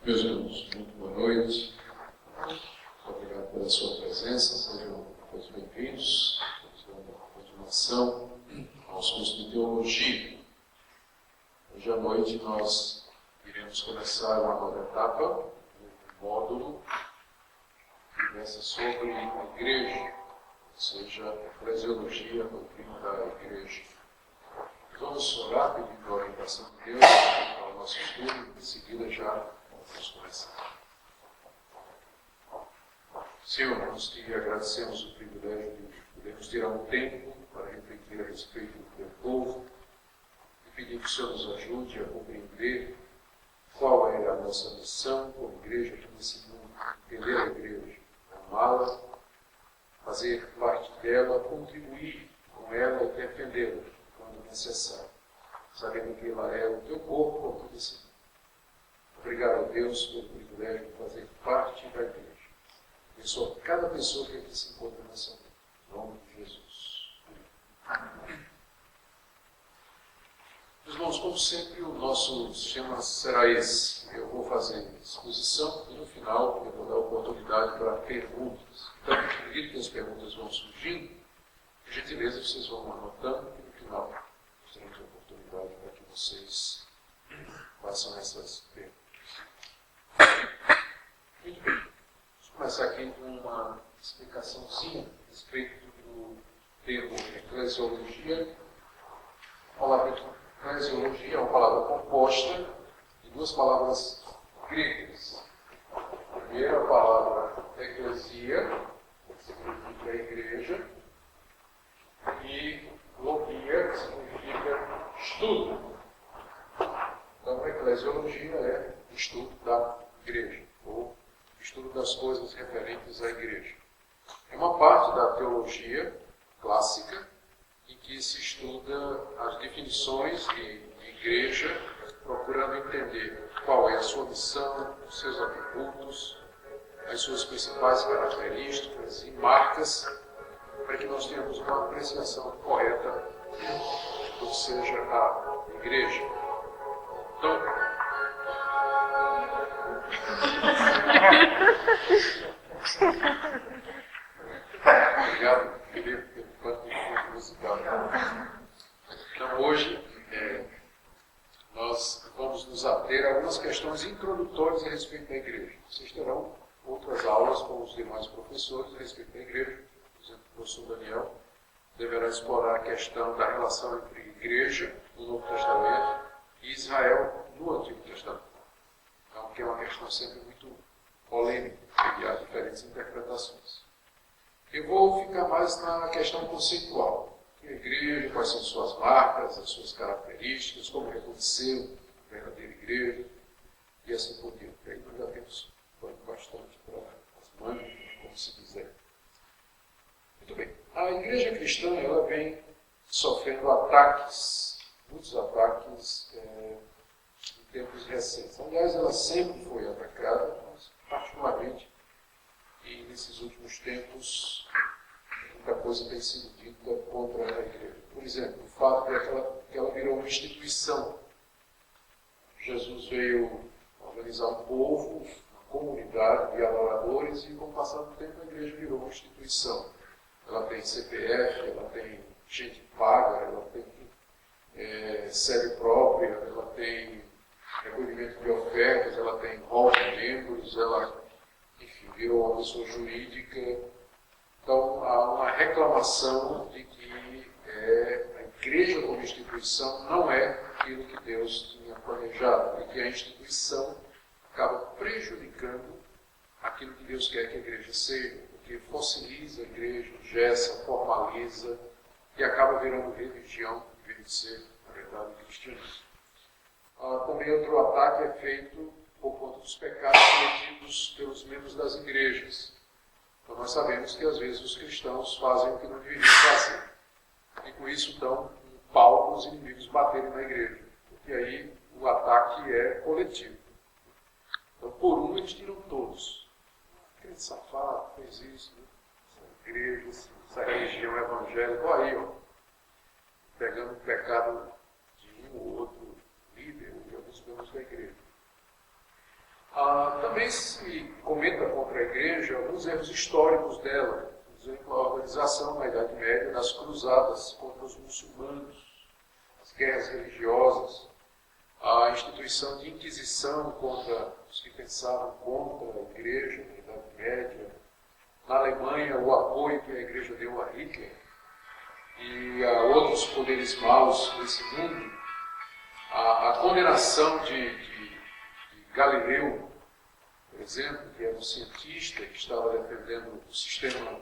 Meus irmãos, muito boa noite. Obrigado pela sua presença. Sejam todos bem-vindos. Estamos dando continuação aos cursos de teologia. Hoje à noite nós iremos começar uma nova etapa, um módulo que versa sobre a igreja, ou seja, a eclesiologia, a doutrina da igreja. Vamos orar pedindo a orientação de Deus para o nosso estudo, em seguida já vamos começar. Senhor, nós te agradecemos o privilégio de podermos tirar um tempo para refletir a respeito do teu povo e pedir que o Senhor nos ajude a compreender qual é a nossa missão como igreja aqui nesse mundo, entender a igreja, amá-la, fazer parte dela, contribuir com ela e defendê-la quando necessário, sabendo que ela é o teu corpo aqui nesse mundo. Obrigado a Deus pelo privilégio de fazer parte da igreja. Abençoa cada pessoa que aqui se encontra nessa noite. Em nome de Jesus. Meus irmãos, como sempre, o nosso sistema será esse. Eu vou fazer exposição e no final eu vou dar oportunidade para perguntas. Então, à medida que as perguntas vão surgindo, por gentileza vocês vão anotando e no final nós teremos a oportunidade para que vocês façam essas perguntas. Muito bem. Vamos começar aqui com uma explicaçãozinha a respeito do termo eclesiologia. A palavra eclesiologia é uma palavra composta de duas palavras gregas. A primeira, a palavra eclesia, que significa igreja, e logia, que significa estudo. Então, a eclesiologia é o estudo da igreja, ou estudo das coisas referentes à igreja. É uma parte da teologia clássica em que se estuda as definições de igreja, procurando entender qual é a sua missão, os seus atributos, as suas principais características e marcas, para que nós tenhamos uma apreciação correta do que seja a igreja. Então, obrigado, Felipe, pelo quanto de musical. Então, hoje, nós vamos nos ater a algumas questões introdutórias a respeito da igreja. Vocês terão outras aulas com os demais professores a respeito da igreja. Por exemplo, o professor Daniel deverá explorar a questão da relação entre igreja no Novo Testamento e Israel no Antigo Testamento. Então, que é uma questão sempre muito polêmica, e há diferentes interpretações. Eu vou ficar mais na questão conceitual. A igreja, quais são suas marcas, as suas características, como reconhecer a verdadeira igreja, e assim por diante. Aí nós já temos bastante para as mangas, como se quiser. Muito bem. A igreja cristã, ela vem sofrendo ataques, muitos ataques em tempos recentes. Aliás, ela sempre foi atacada, mas particularmente, e nesses últimos tempos, muita coisa tem sido dita contra a igreja. Por exemplo, o fato de que ela virou uma instituição. Jesus veio organizar um povo, uma comunidade de adoradores, e com o passar do tempo a igreja virou uma instituição. Ela tem CPF, ela tem gente paga, ela tem sede própria, ela tem recolhimento de ofertas, ela tem rol de membros, ela, enfim, virou uma pessoa jurídica. Então, há uma reclamação de que a igreja como instituição não é aquilo que Deus tinha planejado, e que a instituição acaba prejudicando aquilo que Deus quer que a igreja seja, porque fossiliza a igreja, engessa, formaliza, e acaba virando religião, em vez de ser, na verdade, cristianismo. Também outro ataque é feito por conta dos pecados cometidos pelos membros das igrejas. Então nós sabemos que às vezes os cristãos fazem o que não deveriam fazer. E com isso dão um pau para os inimigos baterem na igreja. Porque aí o ataque é coletivo. Então por um eles tiram todos. Aquele safado fez isso, né? Essa igreja, essa religião evangélica, olha aí, ó, pegando o pecado de um ou outro líder de alguns membros da igreja. também se comenta contra a igreja alguns erros históricos dela, por exemplo, a organização na Idade Média das cruzadas contra os muçulmanos, as guerras religiosas, a instituição de inquisição contra os que pensavam contra a igreja na Idade Média, na Alemanha o apoio que a igreja deu a Hitler e a outros poderes maus desse mundo, a condenação de Galileu, por exemplo, que era um cientista que estava defendendo o sistema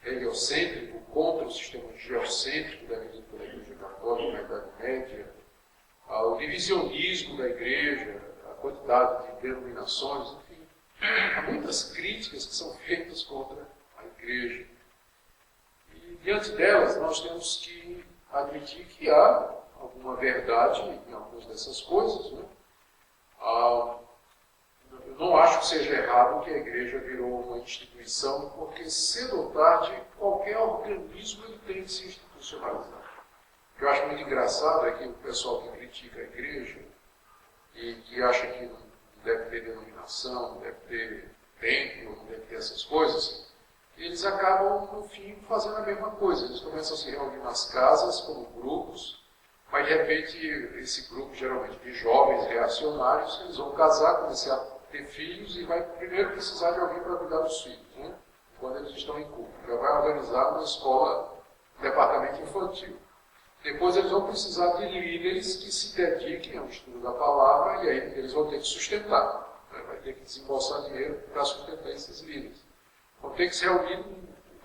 heliocêntrico contra o sistema geocêntrico defendido pela Igreja Católica na Idade Média, o divisionismo da Igreja, a quantidade de denominações, enfim, há muitas críticas que são feitas contra a Igreja. E diante delas nós temos que admitir que há alguma verdade em algumas dessas coisas, né? Eu não acho que seja errado que a igreja virou uma instituição, porque cedo ou tarde qualquer organismo ele tem que se institucionalizar. O que eu acho muito engraçado é que o pessoal que critica a igreja e que acha que não deve ter denominação, não deve ter templo, não deve ter essas coisas, eles acabam, no fim, fazendo a mesma coisa. Eles começam a se reunir nas casas como grupos, mas de repente esse grupo, geralmente de jovens reacionários, eles vão casar, começar a ter filhos e vai primeiro precisar de alguém para cuidar dos filhos, né? Quando eles estão em culto. Já vai organizar uma escola, um departamento infantil. Depois eles vão precisar de líderes que se dediquem ao estudo da palavra e aí eles vão ter que sustentar, né? Vai ter que desembolsar dinheiro para sustentar esses líderes. Vão ter que se reunir,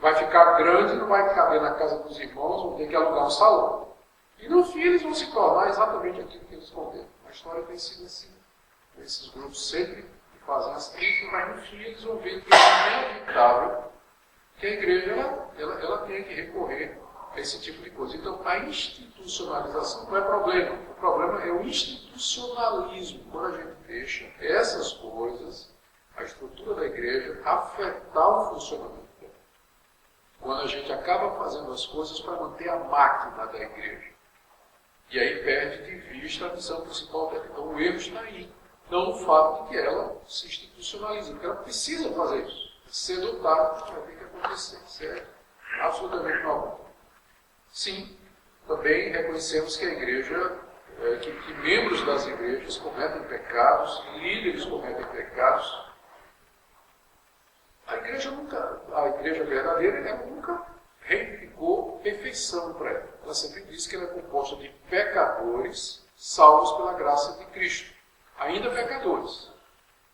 vai ficar grande, não vai caber na casa dos irmãos, vão ter que alugar um salão. E no fim eles vão se tornar exatamente aquilo que eles condenam. A história tem sido assim. Esses grupos sempre fazem as críticas, mas no fim eles vão ver que é inevitável que a igreja ela tenha que recorrer a esse tipo de coisa. Então a institucionalização não é problema. O problema é o institucionalismo. Quando a gente deixa essas coisas, a estrutura da igreja, afetar o funcionamento dela. Quando a gente acaba fazendo as coisas para manter a máquina da igreja. E aí perde de vista a missão principal dela. Então o erro está aí. Não o fato de que ela se institucionalize, porque ela precisa fazer isso. Cedo ou tarde vai ter que acontecer. Certo? Absolutamente normal. Sim, também reconhecemos que a igreja, que membros das igrejas cometem pecados, líderes cometem pecados. A igreja verdadeira, ela nunca reivindicou perfeição para ela. Ela sempre disse que ela é composta de pecadores salvos pela graça de Cristo. Ainda pecadores.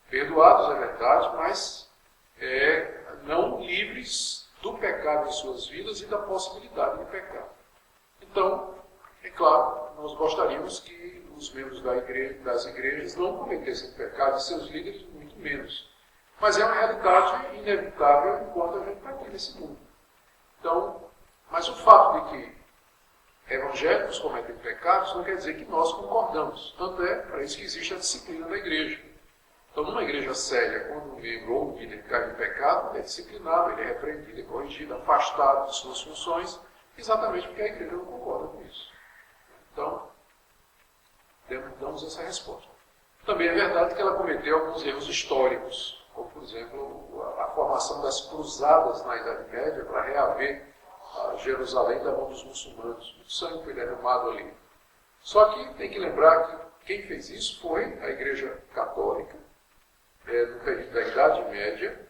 Perdoados, é verdade, mas não livres do pecado em suas vidas e da possibilidade de pecar. Então, é claro, nós gostaríamos que os membros das igrejas não cometessem pecado e seus líderes muito menos. Mas é uma realidade inevitável enquanto a gente está aqui nesse mundo. Então, mas o fato de que evangélicos cometem pecados não quer dizer que nós concordamos. Tanto é para isso que existe a disciplina da igreja. Então, numa igreja séria, quando um membro ou um líder cai em pecado, ele é disciplinado, ele é repreendido, é corrigido, afastado de suas funções, exatamente porque a igreja não concorda com isso. Então, damos essa resposta. Também é verdade que ela cometeu alguns erros históricos, como, por exemplo, a formação das cruzadas na Idade Média para reaver a Jerusalém da mão dos muçulmanos. Muito sangue foi derramado ali. Só que tem que lembrar que quem fez isso foi a Igreja Católica, no período da Idade Média,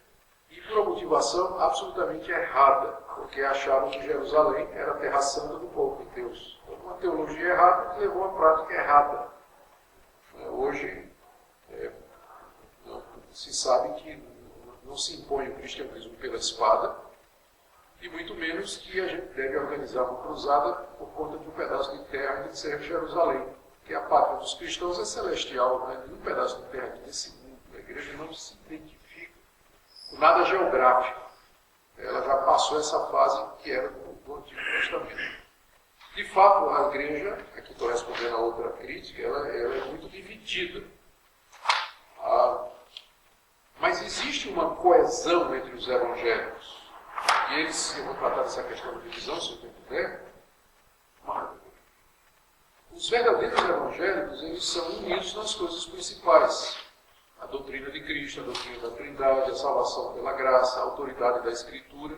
e por uma motivação absolutamente errada, porque achavam que Jerusalém era a terra santa do povo de Deus. Então, uma teologia errada que levou a uma prática errada. Hoje, se sabe que não se impõe o cristianismo pela espada, e muito menos que a gente deve organizar uma cruzada por conta de um pedaço de terra que serve Jerusalém, que a pátria dos cristãos é celestial, não é nenhum pedaço de terra aqui desse mundo. A igreja não se identifica com nada geográfico. Ela já passou essa fase que era do Antigo Testamento. De fato, a igreja, aqui estou respondendo a outra crítica, ela é muito dividida. Mas existe uma coesão entre os evangélicos. E eles, eu vou tratar dessa questão de divisão, se eu puder. Os verdadeiros evangélicos, eles são unidos nas coisas principais. a doutrina de Cristo, a doutrina da Trindade, a salvação pela graça, a autoridade da Escritura.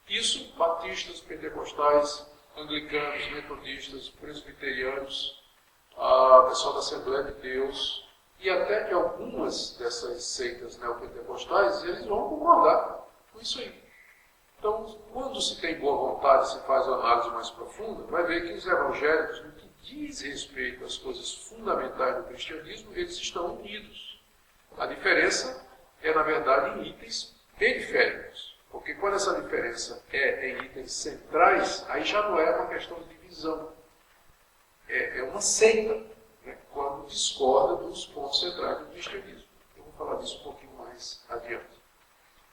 Isso, batistas, pentecostais, anglicanos, metodistas, presbiterianos, a pessoal da Assembleia de Deus, e até que algumas dessas seitas neopentecostais, eles vão concordar com isso aí. Então, quando se tem boa vontade, se faz uma análise mais profunda, vai ver que os evangélicos, no que diz respeito às coisas fundamentais do cristianismo, eles estão unidos. A diferença é, na verdade, em itens periféricos. Porque quando essa diferença é em itens centrais, aí já não é uma questão de divisão. É uma seita, né, quando discorda dos pontos centrais do cristianismo. Eu vou falar disso um pouquinho mais adiante.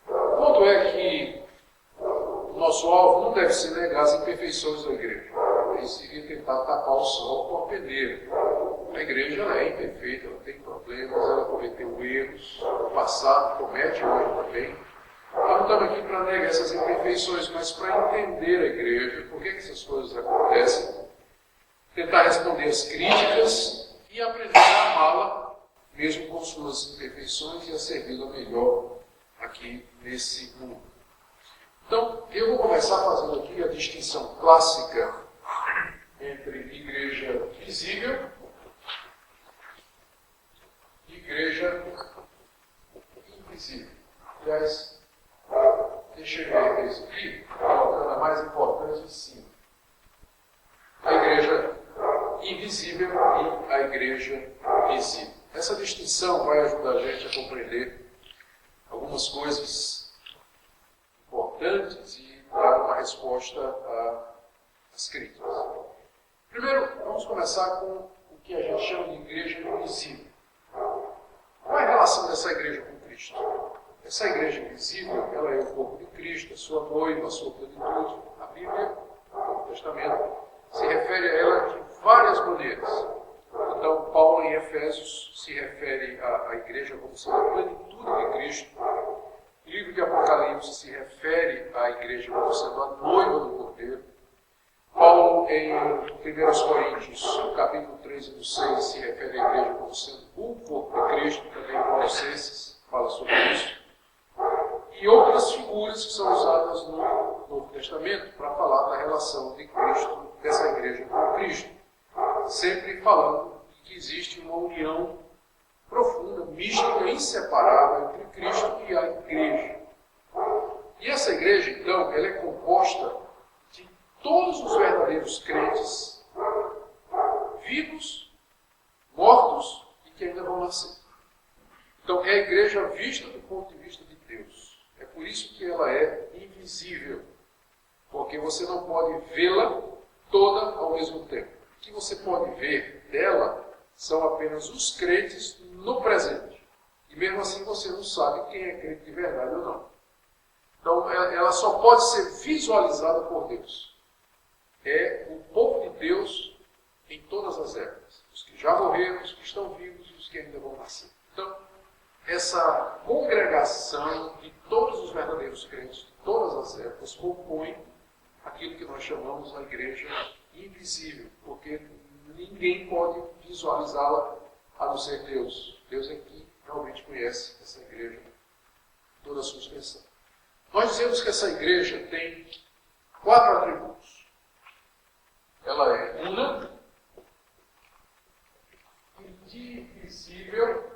O ponto é que o nosso alvo não deve ser negar as imperfeições da igreja. Isso seria tentar tapar o sol com a peneira. A igreja ela é imperfeita, ela tem problemas, ela cometeu erros no passado, comete hoje também. Nós não estamos aqui para negar essas imperfeições, mas para entender a igreja, por que essas coisas acontecem, tentar responder as críticas e aprender a amá-la, mesmo com suas imperfeições, e a servi-la melhor aqui nesse mundo. Então, eu vou começar fazendo aqui a distinção clássica entre igreja visível e igreja invisível. Aliás, deixa eu ver isso aqui, colocando a mais importante em cima. A igreja invisível e a igreja visível. Essa distinção vai ajudar a gente a compreender algumas coisas importantes e dar uma resposta às críticas. Primeiro, vamos começar com o que a gente chama de igreja invisível. Qual é a relação dessa igreja com Cristo? Essa igreja invisível, ela é o corpo de Cristo, a sua noiva, a sua plenitude. A Bíblia, o Novo Testamento, se refere a ela de várias maneiras. Então, Paulo, em Efésios, se refere à igreja como sendo a plenitude de Cristo. O livro de Apocalipse se refere à igreja como sendo a noiva do Cordeiro. Paulo, em 1 Coríntios, no capítulo 3 e no 6, se refere à igreja como sendo o corpo de Cristo. Também em Colossenses fala sobre isso. E outras figuras que são usadas no Novo Testamento para falar da relação de Cristo, dessa igreja com Cristo. Sempre falando que existe uma união profunda, mística, inseparável entre Cristo e a igreja. E essa igreja, então, ela é composta de todos os verdadeiros crentes, vivos, mortos e que ainda vão nascer. Então, é a igreja vista do ponto de vista de Deus. É por isso que ela é invisível, porque você não pode vê-la toda ao mesmo tempo. O que você pode ver dela são apenas os crentes no presente. E mesmo assim você não sabe quem é crente de verdade ou não. Então ela só pode ser visualizada por Deus. É o povo de Deus em todas as épocas. Os que já morreram, os que estão vivos e os que ainda vão nascer. Então, essa congregação de todos os verdadeiros crentes de todas as épocas compõe aquilo que nós chamamos a igreja invisível, porque ninguém pode visualizá-la a não ser Deus. Deus é que realmente conhece essa igreja, toda a sua expressão. Nós dizemos que essa igreja tem 4 atributos. Ela é una, indivisível,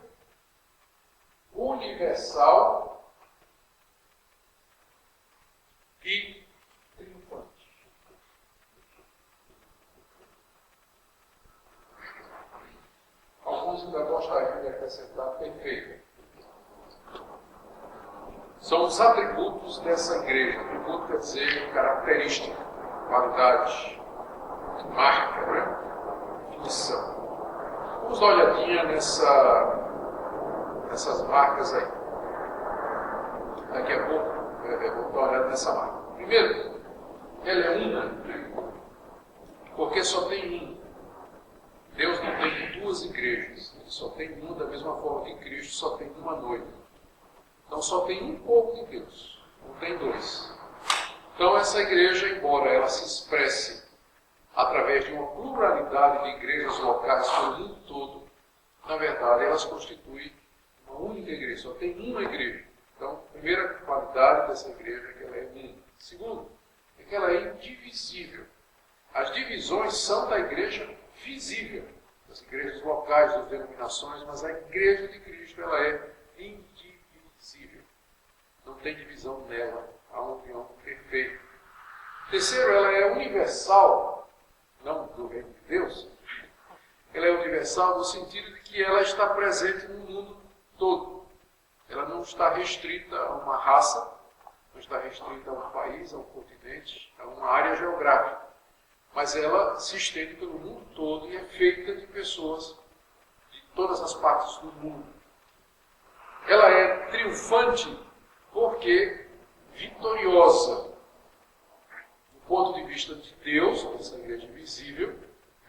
universal e triunfante. Alguns ainda gostariam de acrescentar perfeito. São os atributos dessa igreja. Atributo quer dizer característica, qualidade, marca, né? Definição. Vamos dar uma olhadinha nessas marcas aí. Daqui a pouco eu vou dar uma olhada nessa marca. Primeiro, ela é una, porque só tem um. Deus não tem 2 igrejas, ele só tem uma, da mesma forma que Cristo só tem uma noiva. Então só tem um povo de Deus, não tem 2. Então essa igreja, embora ela se expresse através de uma pluralidade de igrejas locais pelo mundo todo, na verdade elas constituem uma única igreja, só tem uma igreja. Então, a primeira qualidade dessa igreja é que ela é única. Segundo, é que ela é indivisível. As divisões são da igreja visível, das igrejas locais, das denominações, mas a igreja de Cristo ela é indivisível. Não tem divisão nela, há uma união perfeita. Terceiro, ela é universal, não do reino de Deus. Ela é universal no sentido de que ela está presente no mundo todo. Ela não está restrita a uma raça, não está restrita a um país, a um continente, a uma área geográfica. Mas ela se estende pelo mundo todo e é feita de pessoas de todas as partes do mundo. Ela é triunfante porque vitoriosa. Do ponto de vista de Deus, essa igreja invisível,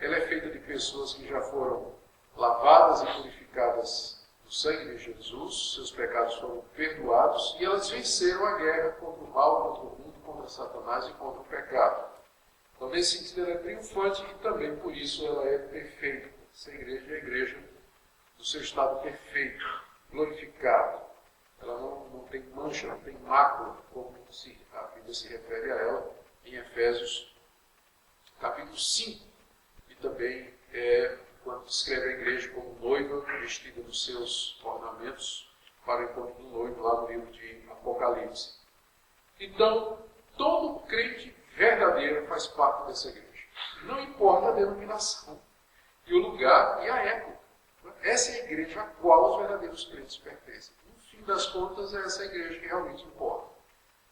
ela é feita de pessoas que já foram lavadas e purificadas no sangue de Jesus, seus pecados foram perdoados e elas venceram a guerra contra o mal, contra o mundo, contra Satanás e contra o pecado. Então, nesse sentido, ela é triunfante e também, por isso, ela é perfeita. Essa igreja é a igreja do seu estado perfeito, glorificado. Ela não tem mancha, não tem mácula, como a Bíblia se refere a ela em Efésios, capítulo 5. E também, quando descreve a igreja como noiva, vestida dos seus ornamentos para o encontro do noivo, lá no livro de Apocalipse. Então, todo crente verdadeiro faz parte dessa igreja. Não importa a denominação, e o lugar e a época. Essa é a igreja a qual os verdadeiros crentes pertencem. No fim das contas, é essa igreja que realmente importa.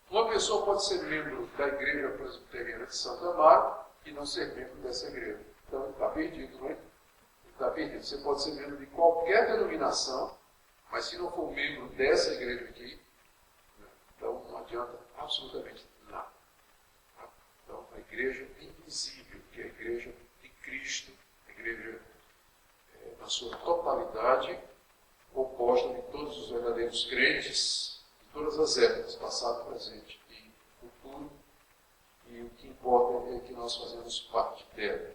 Uma pessoa pode ser membro da igreja presbiteriana de Santo Amaro e não ser membro dessa igreja. Então, ele está perdido, não é? Ele está perdido. Você pode ser membro de qualquer denominação, mas se não for membro dessa igreja aqui, então não adianta absolutamente nada. Então, a igreja invisível, que é a igreja de Cristo, a igreja na sua totalidade, composta de todos os verdadeiros crentes, de todas as épocas, passado, presente e futuro, e o que importa é que nós fazemos parte dela.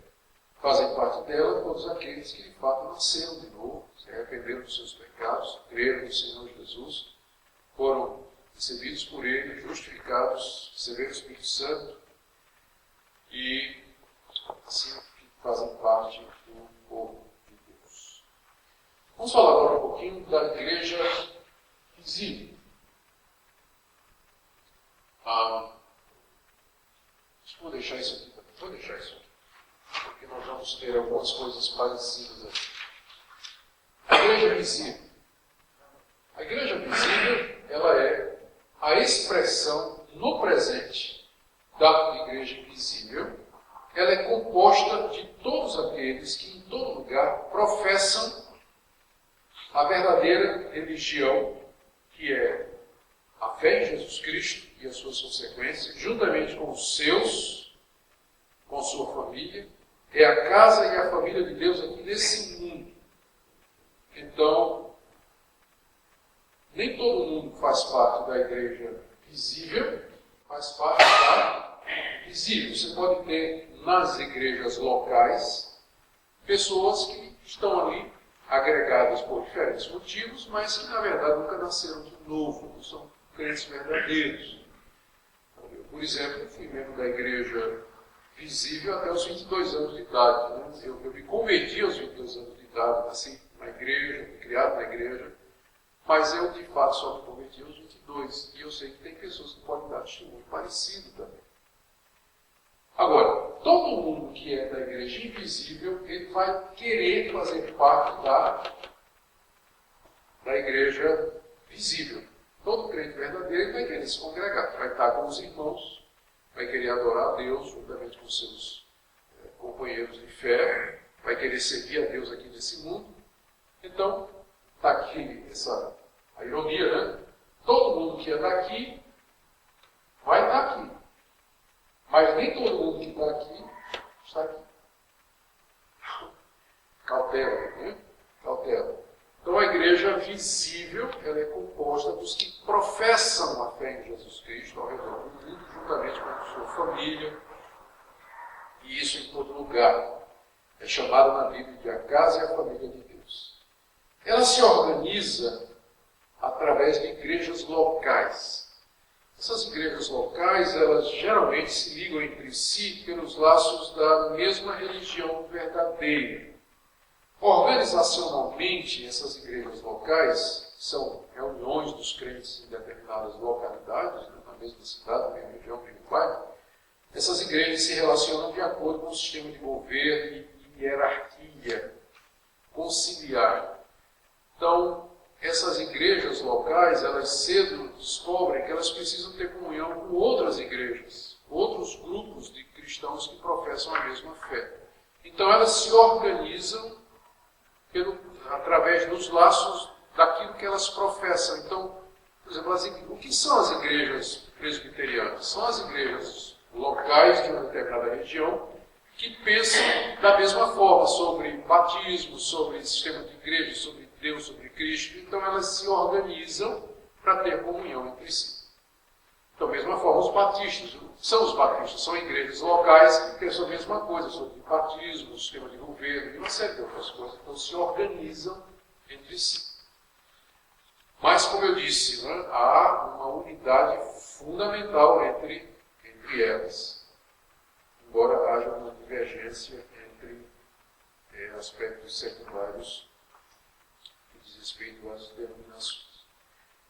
Fazem parte dela todos aqueles que de fato nasceram de novo, se arrependeram dos seus pecados, creram no Senhor Jesus, foram recebidos por Ele, justificados, receberam o Espírito Santo, e assim fazem parte do povo de Deus. Vamos falar agora um pouquinho da igreja visível. Vou deixar isso aqui também. Vou deixar isso aqui, porque nós vamos ter algumas coisas parecidas aqui. A igreja visível. A igreja visível, ela é a expressão no presente da igreja invisível. Ela é composta de todos aqueles que em todo lugar professam a verdadeira religião, que é a fé em Jesus Cristo e as suas consequências, juntamente com os seus, com sua família. É a casa e a família de Deus aqui nesse mundo. Então, nem todo mundo faz parte da igreja visível, faz parte da visível. Você pode ter nas igrejas locais pessoas que estão ali agregadas por diferentes motivos, mas que na verdade nunca nasceram de novo, não são crentes verdadeiros. Eu, por exemplo, fui membro da igreja visível até os 22 anos de idade. Né? Eu me converti aos 22 anos de idade, nasci na igreja, fui criado na igreja, mas eu de fato só me converti aos 22. E eu sei que tem pessoas que podem dar testemunho parecido também. Agora, todo mundo que é da igreja invisível, ele vai querer fazer parte da igreja visível. Todo crente verdadeiro vai querer se congregar, vai estar com os irmãos, vai querer adorar a Deus juntamente com seus companheiros de fé, vai querer servir a Deus aqui nesse mundo. Então, está aqui a ironia, né? Todo mundo que é daqui vai estar aqui. Mas nem todo mundo que está aqui está aqui. Cautela, né? Cautela. Então a igreja visível, ela é composta dos que professam a fé em Jesus Cristo ao redor do mundo, juntamente com a sua família, e isso em todo lugar. É chamada na Bíblia de a casa e a família de Deus. Ela se organiza através de igrejas locais. Essas igrejas locais, elas geralmente se ligam entre si pelos laços da mesma religião verdadeira. Organizacionalmente, essas igrejas locais são reuniões dos crentes em determinadas localidades, na mesma cidade, na mesma região, no mesmo bairro. Essas igrejas se relacionam de acordo com o sistema de governo e hierarquia conciliar. Então, essas igrejas locais, elas cedo descobrem que elas precisam ter comunhão com outras igrejas, outros grupos de cristãos que professam a mesma fé. Então, elas se organizam através dos laços daquilo que elas professam. Então, por exemplo, o que são as igrejas presbiterianas? São as igrejas locais de uma determinada região que pensam da mesma forma sobre batismo, sobre sistema de igreja, sobre Deus, sobre Cristo. Então, elas se organizam para ter comunhão entre si. Da mesma forma, os batistas. São os batistas, são igrejas locais que pensam a mesma coisa sobre batismo, sistema de governo e uma série de outras coisas. Então, se organizam entre si. Mas, como eu disse, né, há uma unidade fundamental entre elas, embora haja uma divergência entre aspectos secundários que diz respeito às denominações.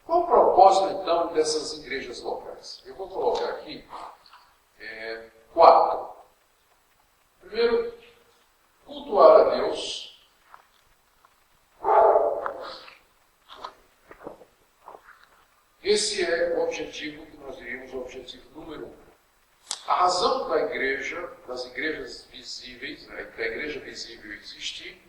Qual o propósito, então, dessas igrejas locais? Eu vou colocar aqui 4. Primeiro, cultuar a Deus. Esse é o objetivo que nós diríamos o objetivo número 1. A razão da igreja, das igrejas visíveis, né, da igreja visível existir,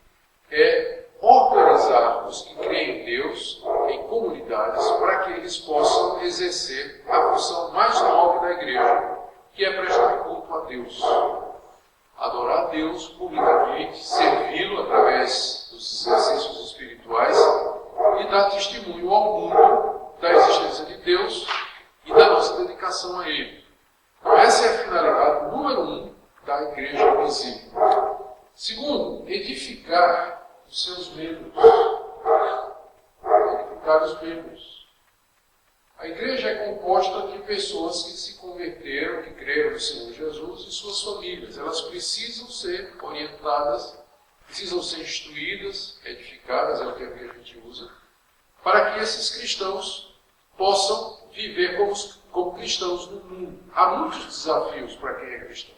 é organizar os que creem em Deus em comunidades para que eles possam exercer a função mais nobre da igreja, que é prestar culto a Deus. Adorar a Deus publicamente, servi-lo através dos exercícios espirituais e dar testemunho ao mundo da existência de Deus e da nossa dedicação a Ele. Então, essa é a finalidade número 1 da igreja visível. Segundo, edificar os seus membros. Edificar os membros. A igreja é composta de pessoas que se converteram, que creram no Senhor Jesus e suas famílias. Elas precisam ser orientadas, precisam ser instruídas, edificadas, é o termo que a gente usa, para que esses cristãos possam viver como cristãos no mundo. Há muitos desafios para quem é cristão.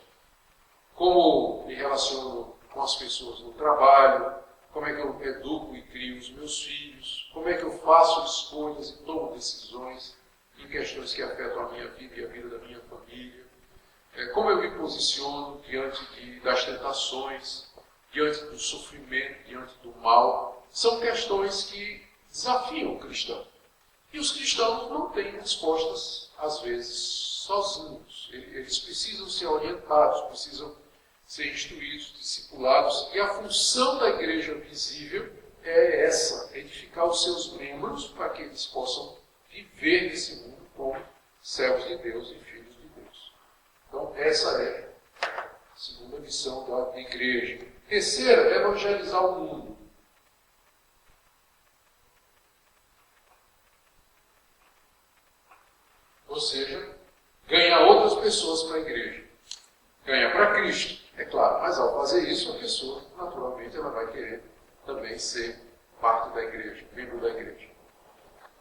Como me relaciono com as pessoas no trabalho, como é que eu educo e crio os meus filhos, como é que eu faço escolhas e tomo decisões em questões que afetam a minha vida e a vida da minha família, como eu me posiciono diante das tentações, diante do sofrimento, diante do mal. São questões que desafiam o cristão. E os cristãos não têm respostas, às vezes, sozinhos. Eles precisam ser orientados, precisam ser instruídos, discipulados. E a função da igreja visível é essa, edificar os seus membros para que eles possam viver nesse mundo como servos de Deus e filhos de Deus. Então, essa é a segunda missão da igreja. Terceira, evangelizar o mundo. Ou seja, ganhar outras pessoas para a igreja. Ganhar para Cristo, é claro. Mas ao fazer isso, a pessoa, naturalmente, ela vai querer também ser parte da igreja, membro da igreja.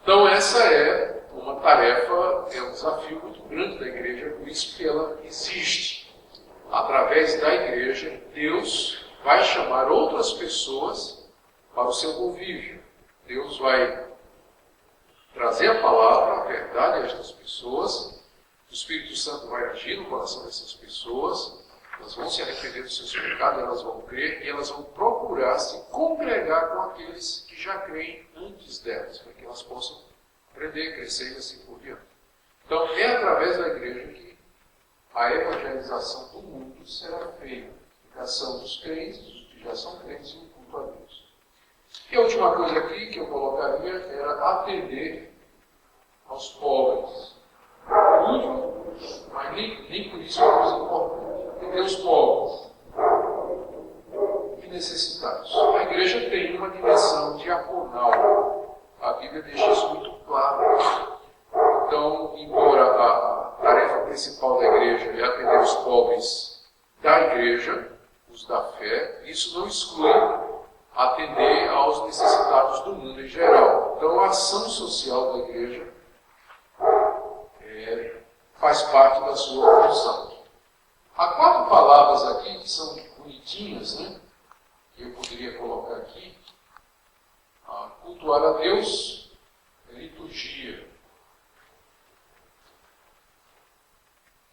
Então essa é uma tarefa, é um desafio muito grande da igreja, por isso que ela existe. Através da igreja, Deus vai chamar outras pessoas para o seu convívio. Deus vai trazer a palavra, a verdade a estas pessoas. O Espírito Santo vai agir no coração dessas pessoas. Elas vão se arrepender dos seus pecados, elas vão crer e elas vão procurar se congregar com aqueles que já creem antes delas, para que elas possam aprender, crescer e assim por diante. Então, é através da igreja que a evangelização do mundo será feita. A edificação dos crentes, dos que já são crentes, e o culto a Deus. E a última coisa aqui que eu colocaria era atender aos pobres. Último, mas nem por isso é uma coisa importante. Atender os pobres e necessitados. A igreja tem uma dimensão diaconal. A Bíblia deixa isso muito claro. Então, embora a tarefa principal da igreja é atender os pobres da igreja, os da fé, isso não exclui atender aos necessitados do mundo em geral. Então, a ação social da igreja faz parte da sua função. Há 4 palavras aqui que são bonitinhas, né? Que eu poderia colocar aqui. Cultuar a Deus, liturgia.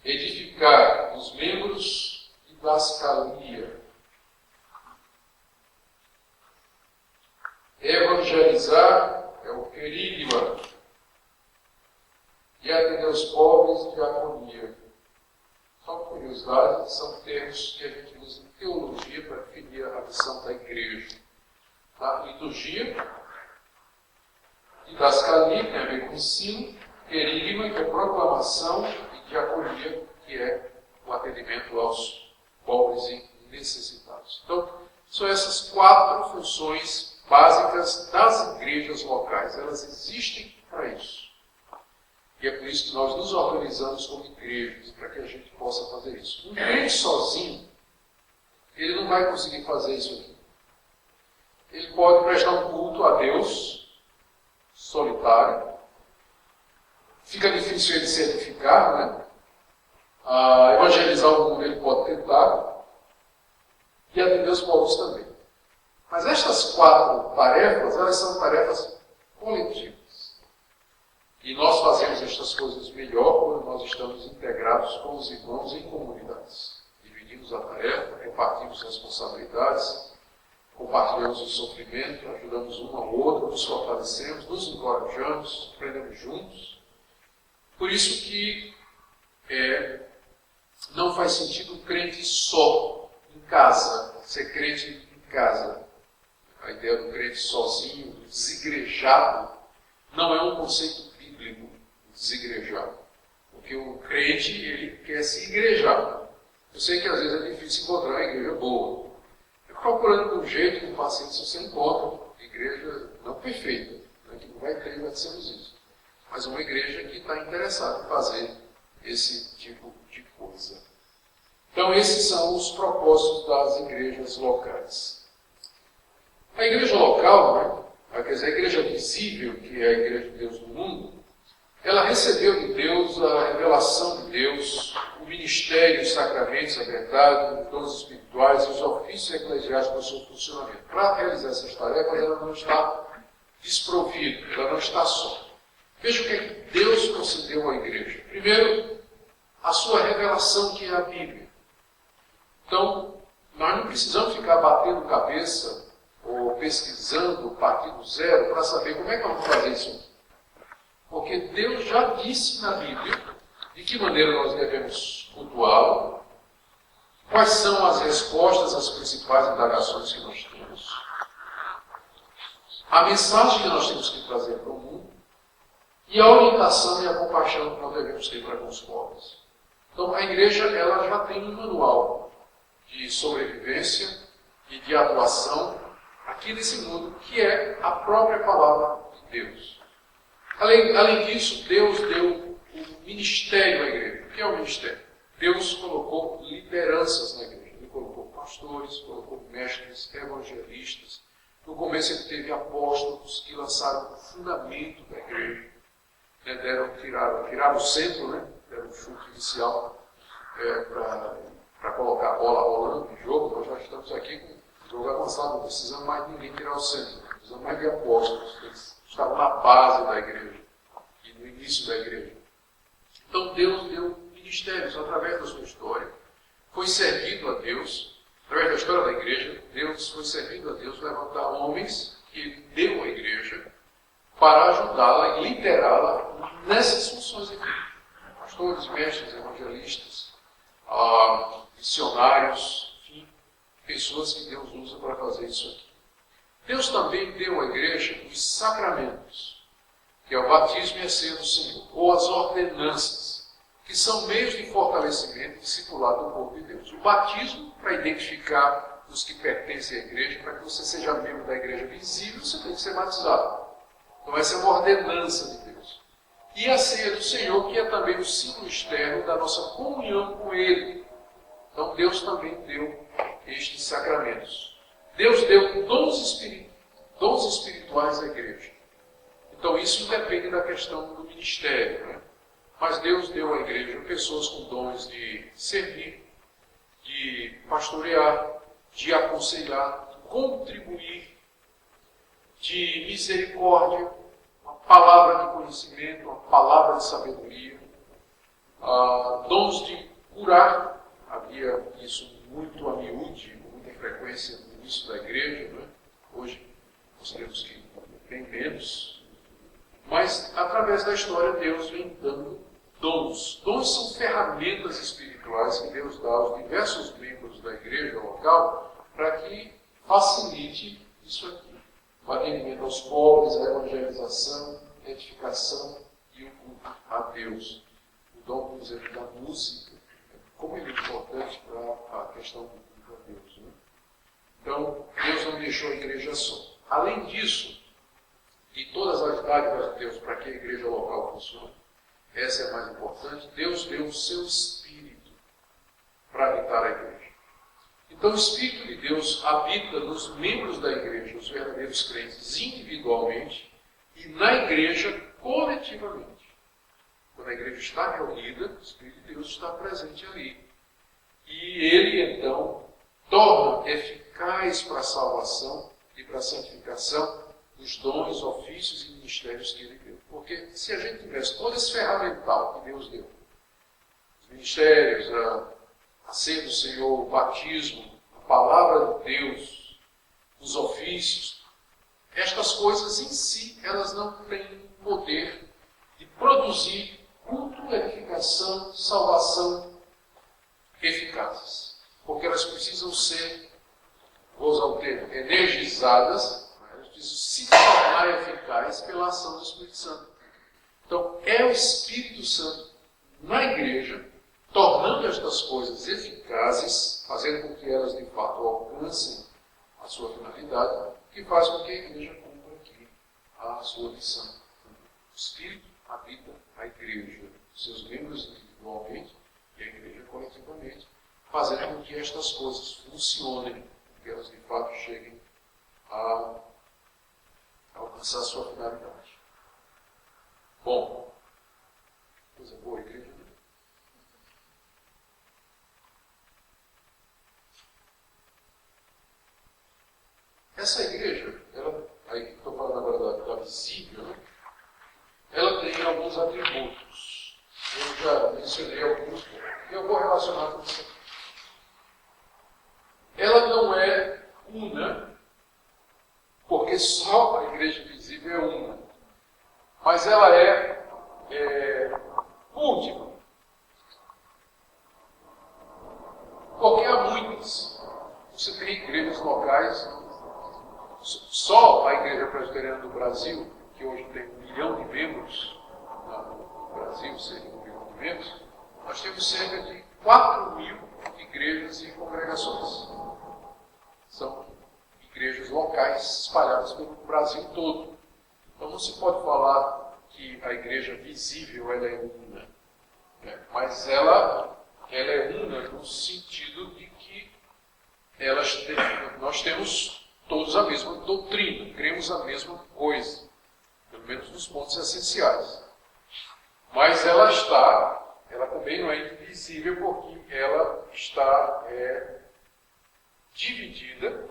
Edificar os membros, didascalia. Evangelizar é o querigma. E atender os pobres, diaconia. Só por curiosidade, são termos que a gente usa em teologia para definir a missão da igreja. Tá? Liturgia, didascalia, que tem a ver com ensino, querigma, que é proclamação, e diaconia, que é o atendimento aos pobres e necessitados. Então, são essas 4 funções básicas das igrejas locais. Elas existem para isso. E é por isso que nós nos organizamos como igrejas, para que a gente possa fazer isso. Um crente sozinho, ele não vai conseguir fazer isso aqui. Ele pode prestar um culto a Deus, solitário. Fica difícil ele se edificar, né? Evangelizar o mundo ele pode tentar. E atender os povos também. Mas estas 4 tarefas, elas são tarefas coletivas. E nós fazemos estas coisas melhor quando nós estamos integrados com os irmãos em comunidades. Dividimos a tarefa, repartimos responsabilidades, compartilhamos o sofrimento, ajudamos um ao outro, nos fortalecemos, nos encorajamos, aprendemos juntos. Por isso que não faz sentido um crente só, em casa, ser crente em casa. A ideia do crente sozinho, desigrejado, não é um conceito bíblico, desigrejar. Porque o crente, ele quer se igrejar. Eu sei que às vezes é difícil encontrar uma igreja boa. Procurando um jeito, com paciência, você encontra igreja não perfeita, né, que não vai ter, nós dissemos isso. Mas uma igreja que está interessada em fazer esse tipo de coisa. Então, esses são os propósitos das igrejas locais. A igreja local, né, quer dizer, a igreja visível, que é a igreja de Deus no mundo, ela recebeu de Deus a revelação de Deus, o ministério, os sacramentos, a verdade, os dons espirituais e os ofícios eclesiásticos do seu funcionamento. Para realizar essas tarefas, ela não está desprovida, ela não está só. Veja o que é que Deus concedeu à igreja. Primeiro, a sua revelação, que é a Bíblia. Então, nós não precisamos ficar batendo cabeça ou pesquisando, partir do zero, para saber como é que vamos fazer isso. Porque Deus já disse na Bíblia de que maneira nós devemos cultuá-lo, quais são as respostas às principais indagações que nós temos, a mensagem que nós temos que trazer para o mundo e a orientação e a compaixão que nós devemos ter para com os pobres. Então, a igreja ela já tem um manual de sobrevivência e de atuação aqui nesse mundo, que é a própria palavra de Deus. Além disso, Deus deu o ministério à igreja. O que é o ministério? Deus colocou lideranças na igreja. Ele colocou pastores, colocou mestres, evangelistas. No começo ele teve apóstolos que lançaram o fundamento da igreja. Tiraram o centro, né? Deram um chute inicial para colocar a bola rolando no jogo. Nós já estamos aqui com o jogo avançado, não precisamos mais de ninguém tirar o centro. Precisamos mais de apóstolos. Eles estavam na base da igreja e no início da igreja. Então Deus deu ministérios através da sua história. Foi servido a Deus, através da história da igreja, Deus foi servido a Deus levantar homens que Ele deu à igreja para ajudá-la e liderá-la nessas funções aqui. Pastores, mestres, evangelistas, missionários, enfim, pessoas que Deus usa para fazer isso aqui. Deus também deu à igreja os sacramentos, que é o batismo e a ceia do Senhor, ou as ordenanças, que são meios de fortalecimento e discipulado do povo de Deus. O batismo, para identificar os que pertencem à igreja, para que você seja membro da igreja visível, você tem que ser batizado. Então essa é uma ordenança de Deus. E a ceia do Senhor, que é também o símbolo externo da nossa comunhão com Ele. Então Deus também deu estes sacramentos. Deus deu dons espirituais à igreja. Então isso depende da questão do ministério, né? Mas Deus deu à igreja pessoas com dons de servir, de pastorear, de aconselhar, de contribuir, de misericórdia, uma palavra de conhecimento, uma palavra de sabedoria, dons de curar. Havia isso muito a miúde, com muita frequência no início da igreja, né? Hoje nós temos que bem menos. Mas através da história Deus vem dando dons. Dons são ferramentas espirituais que Deus dá aos diversos membros da igreja local para que facilite isso aqui. O atendimento aos pobres, a evangelização, a edificação e o culto a Deus. O dom, por exemplo, da música, como ele é importante para a questão do culto a Deus, né? Então, Deus não deixou a igreja só. Além disso, de todas as dádivas de Deus para que a igreja local funcione, essa é a mais importante, Deus deu o seu Espírito para habitar a igreja. Então o Espírito de Deus habita nos membros da igreja, os verdadeiros crentes, individualmente, e na igreja, coletivamente. Quando a igreja está reunida, o Espírito de Deus está presente ali. E ele, então, torna eficaz para a salvação e para a santificação os dons, ofícios e ministérios que ele deu. Porque se a gente tivesse todo esse ferramental que Deus deu, os ministérios, a ceia do Senhor, o batismo, a palavra de Deus, os ofícios, estas coisas em si, elas não têm poder de produzir culto, edificação, salvação eficazes. Porque elas precisam ser, vou usar o termo, energizadas, elas precisam se tornar eficazes pela ação do Espírito Santo. Então, é o Espírito Santo na igreja, tornando estas coisas eficazes, fazendo com que elas de fato alcancem a sua finalidade, que faz com que a igreja cumpra aqui a sua missão. O Espírito habita a igreja, seus membros individualmente e a igreja coletivamente, fazendo com que estas coisas funcionem, que elas de fato cheguem a alcançar a sua finalidade. Bom, coisa boa, igreja. Essa igreja, aí estou falando agora da visível, né? Ela tem alguns atributos. Eu já mencionei alguns, e eu vou relacionar com isso. Ela não é una, porque só a igreja visível é uma. Mas ela é múltipla. Porque há muitas. Você tem igrejas locais. Só a Igreja Presbiteriana do Brasil, que hoje tem 1 milhão de membros, no Brasil, cerca de 1 milhão de membros, nós temos cerca de 4.000 igrejas e congregações. São igrejas locais espalhadas pelo Brasil todo. Então não se pode falar que a igreja visível ela é una, né? Mas ela é una no sentido de que nós temos todos a mesma doutrina, cremos a mesma coisa, pelo menos nos pontos essenciais. Mas ela também não é invisível porque ela está dividida.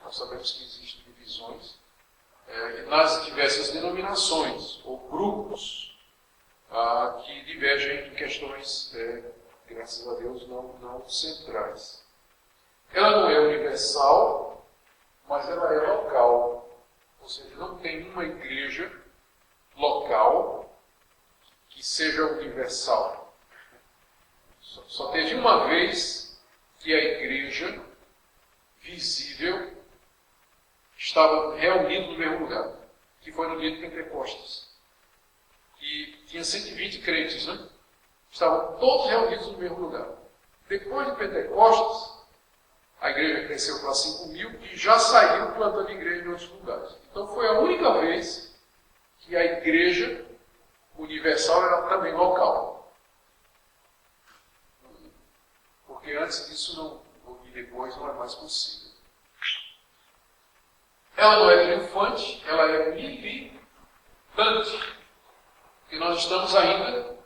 Nós sabemos que existem divisões nas diversas denominações ou grupos que divergem em questões, graças a Deus, não centrais. Ela não é universal, mas ela é local. Ou seja, não tem uma igreja local que seja universal. Só teve uma vez que a igreja visível estava reunida no mesmo lugar, que foi no dia de Pentecostes. E tinha 120 crentes, né? Estavam todos reunidos no mesmo lugar. Depois de Pentecostes, a igreja cresceu para 5.000 e já saiu plantando igreja em outros lugares. Então foi a única vez que a igreja universal era também local. Porque antes disso não, e depois não é mais possível. Ela não é triunfante, ela é militante. Porque nós estamos ainda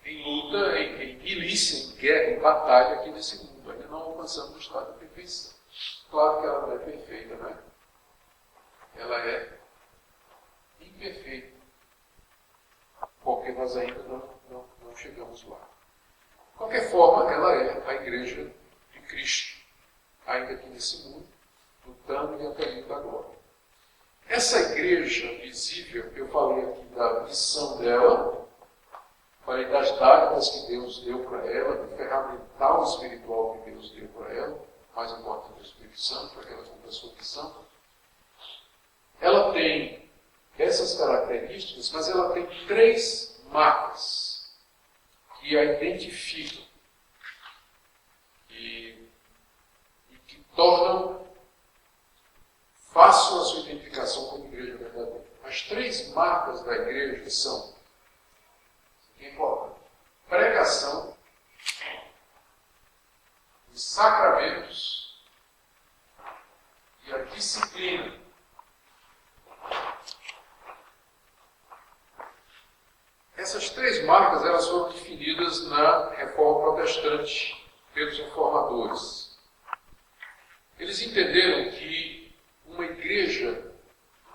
em luta, em milícia, em guerra, em batalha aqui nesse mundo. Ainda não alcançamos o estado de perfeição. Claro que ela não é perfeita, né? Ela é imperfeita. Porque nós ainda não chegamos lá. De qualquer forma, ela é a igreja de Cristo, ainda aqui nesse mundo, lutando e até da glória. Essa igreja visível, eu falei aqui da missão dela, falei das dádivas que Deus deu para ela, do ferramental espiritual que Deus deu para ela, mais importante do Espírito Santo, para que ela cumpra a sua missão. Ela tem essas características, mas ela tem 3 marcas que a identificam e que tornam fácil a sua identificação como igreja verdadeira. As 3 marcas da igreja são, que é importante, pregação, os sacramentos e a disciplina. Essas 3 marcas elas foram definidas na Reforma Protestante pelos reformadores. Eles entenderam que uma igreja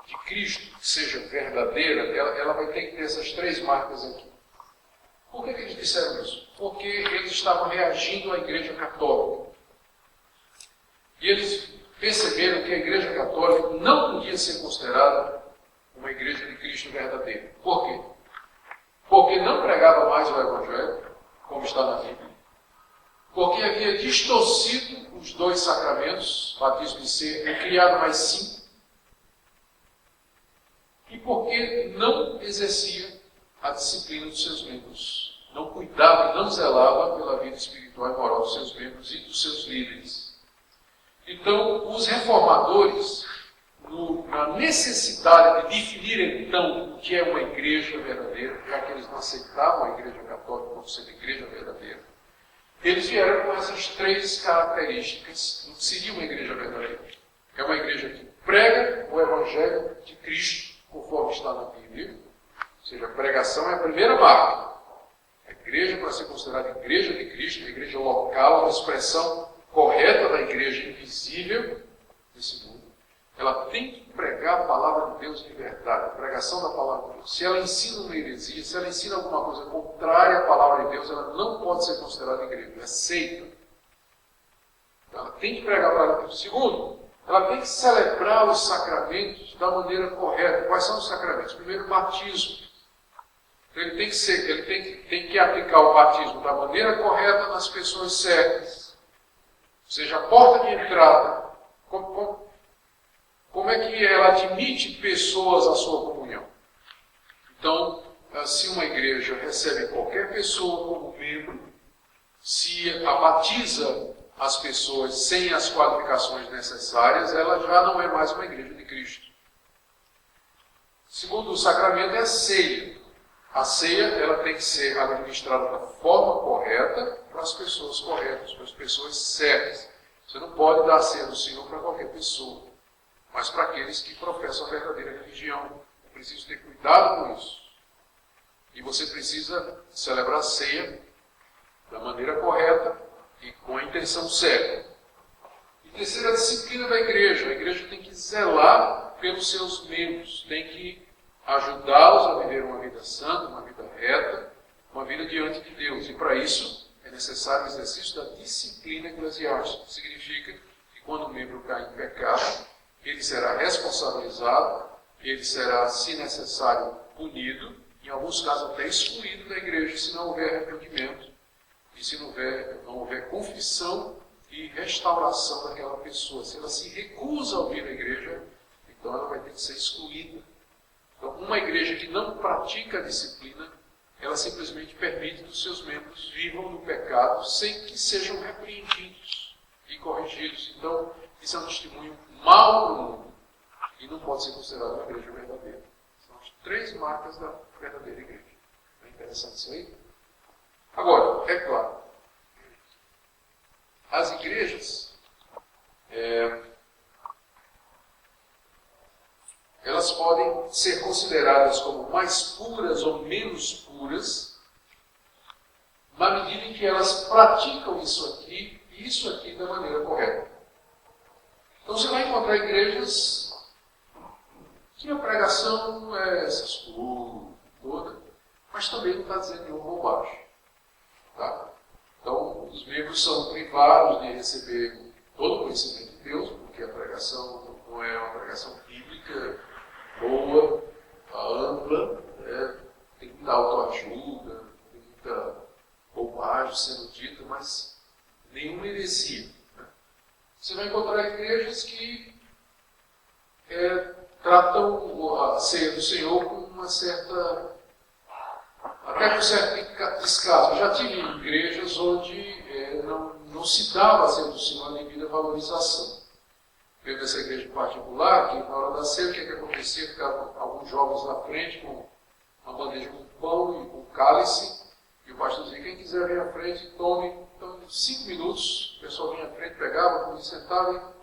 de Cristo, que seja verdadeira, ela vai ter que ter essas 3 marcas aqui. Por que eles disseram isso? Porque eles estavam reagindo à igreja católica. E eles perceberam que a igreja católica não podia ser considerada uma igreja de Cristo verdadeira. Por quê? Porque não pregava mais o Evangelho, como está na Bíblia. Porque havia distorcido os 2 sacramentos, batismo e ceia, e criado mais 5. E porque não exercia a disciplina dos seus membros. Não cuidava e não zelava pela vida espiritual e moral dos seus membros e dos seus líderes. Então, os reformadores, na necessidade de definir então o que é uma igreja verdadeira, já que eles não aceitavam a igreja católica como sendo igreja verdadeira, eles vieram com essas 3 características do que seria uma igreja verdadeira. É uma igreja que prega o Evangelho de Cristo, conforme está na Bíblia. Ou seja, a pregação é a primeira marca. A igreja, para ser considerada igreja de Cristo, uma igreja local, uma expressão correta da igreja invisível desse mundo. Ela tem que pregar a palavra de Deus de verdade, a pregação da palavra de Deus. Se ela ensina uma heresia, se ela ensina alguma coisa contrária à palavra de Deus, ela não pode ser considerada igreja, é seita. Ela tem que pregar a palavra de Deus. Segundo, ela tem que celebrar os sacramentos da maneira correta. Quais são os sacramentos? Primeiro, o batismo. Ele tem que aplicar o batismo da maneira correta nas pessoas certas. Ou seja, a porta de entrada. Como é que ela admite pessoas à sua comunhão? Então, se uma igreja recebe qualquer pessoa como membro, se a batiza as pessoas sem as qualificações necessárias, ela já não é mais uma igreja de Cristo. Segundo o sacramento é a ceia. A ceia ela tem que ser administrada da forma correta para as pessoas corretas, para as pessoas certas. Você não pode dar a ceia do Senhor para qualquer pessoa, mas para aqueles que professam a verdadeira religião. É preciso ter cuidado com isso. E você precisa celebrar a ceia da maneira correta e com a intenção certa. E terceira, a disciplina da igreja. A igreja tem que zelar pelos seus membros, tem que ajudá-los a viver uma vida santa, uma vida reta, uma vida diante de Deus. E para isso é necessário o exercício da disciplina eclesiástica. Significa que quando o membro cai em pecado, ele será responsabilizado, ele será, se necessário, punido, em alguns casos até excluído da igreja, se não houver arrependimento e se não houver confissão e restauração daquela pessoa. Se ela se recusa a ouvir a igreja, então ela vai ter que ser excluída. Então, uma igreja que não pratica a disciplina, ela simplesmente permite que os seus membros vivam no pecado sem que sejam repreendidos e corrigidos. Então, isso é um testemunho mau para o mundo e não pode ser considerada uma igreja verdadeira. São as 3 marcas da verdadeira igreja. É interessante isso aí? Agora, é claro, as igrejas, elas podem ser consideradas como mais puras ou menos puras, na medida em que elas praticam isso aqui e isso aqui da maneira correta. Então você vai encontrar igrejas que a pregação não é essas coisas toda, mas também não está dizendo nenhuma bobagem. Tá? Então, os membros são privados de receber todo o conhecimento de Deus, porque a pregação não é uma pregação bíblica boa, ampla, tem muita autoajuda, tem muita bobagem sendo dita, mas nenhuma heresia. Né? Você vai encontrar igrejas que tratam a ceia do Senhor com uma certa, até com certo descaso. Eu já tive igrejas onde não se dava a ceia do Senhor a devida valorização. Veio dessa igreja particular, que na hora da ceia, o que acontecia? Ficavam alguns jovens na frente com uma bandeja com pão e com cálice, e o pastor dizia: quem quiser vir à frente, tome. Então, em 5 minutos, o pessoal vinha à frente, pegava, sentava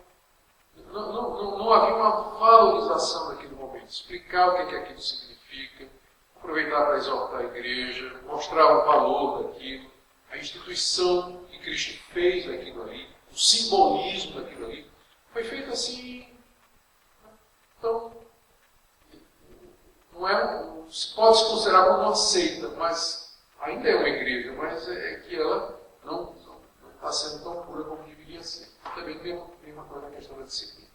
e não havia uma valorização naquele momento. Explicar o que aquilo significa, aproveitar para exortar a igreja, mostrar o valor daquilo, a instituição que Cristo fez daquilo ali, o simbolismo daquilo ali. Foi feito assim. Então, se pode se considerar como uma seita, mas ainda é uma igreja, mas é que ela não está sendo tão pura como deveria ser. Também tem uma coisa na questão da disciplina.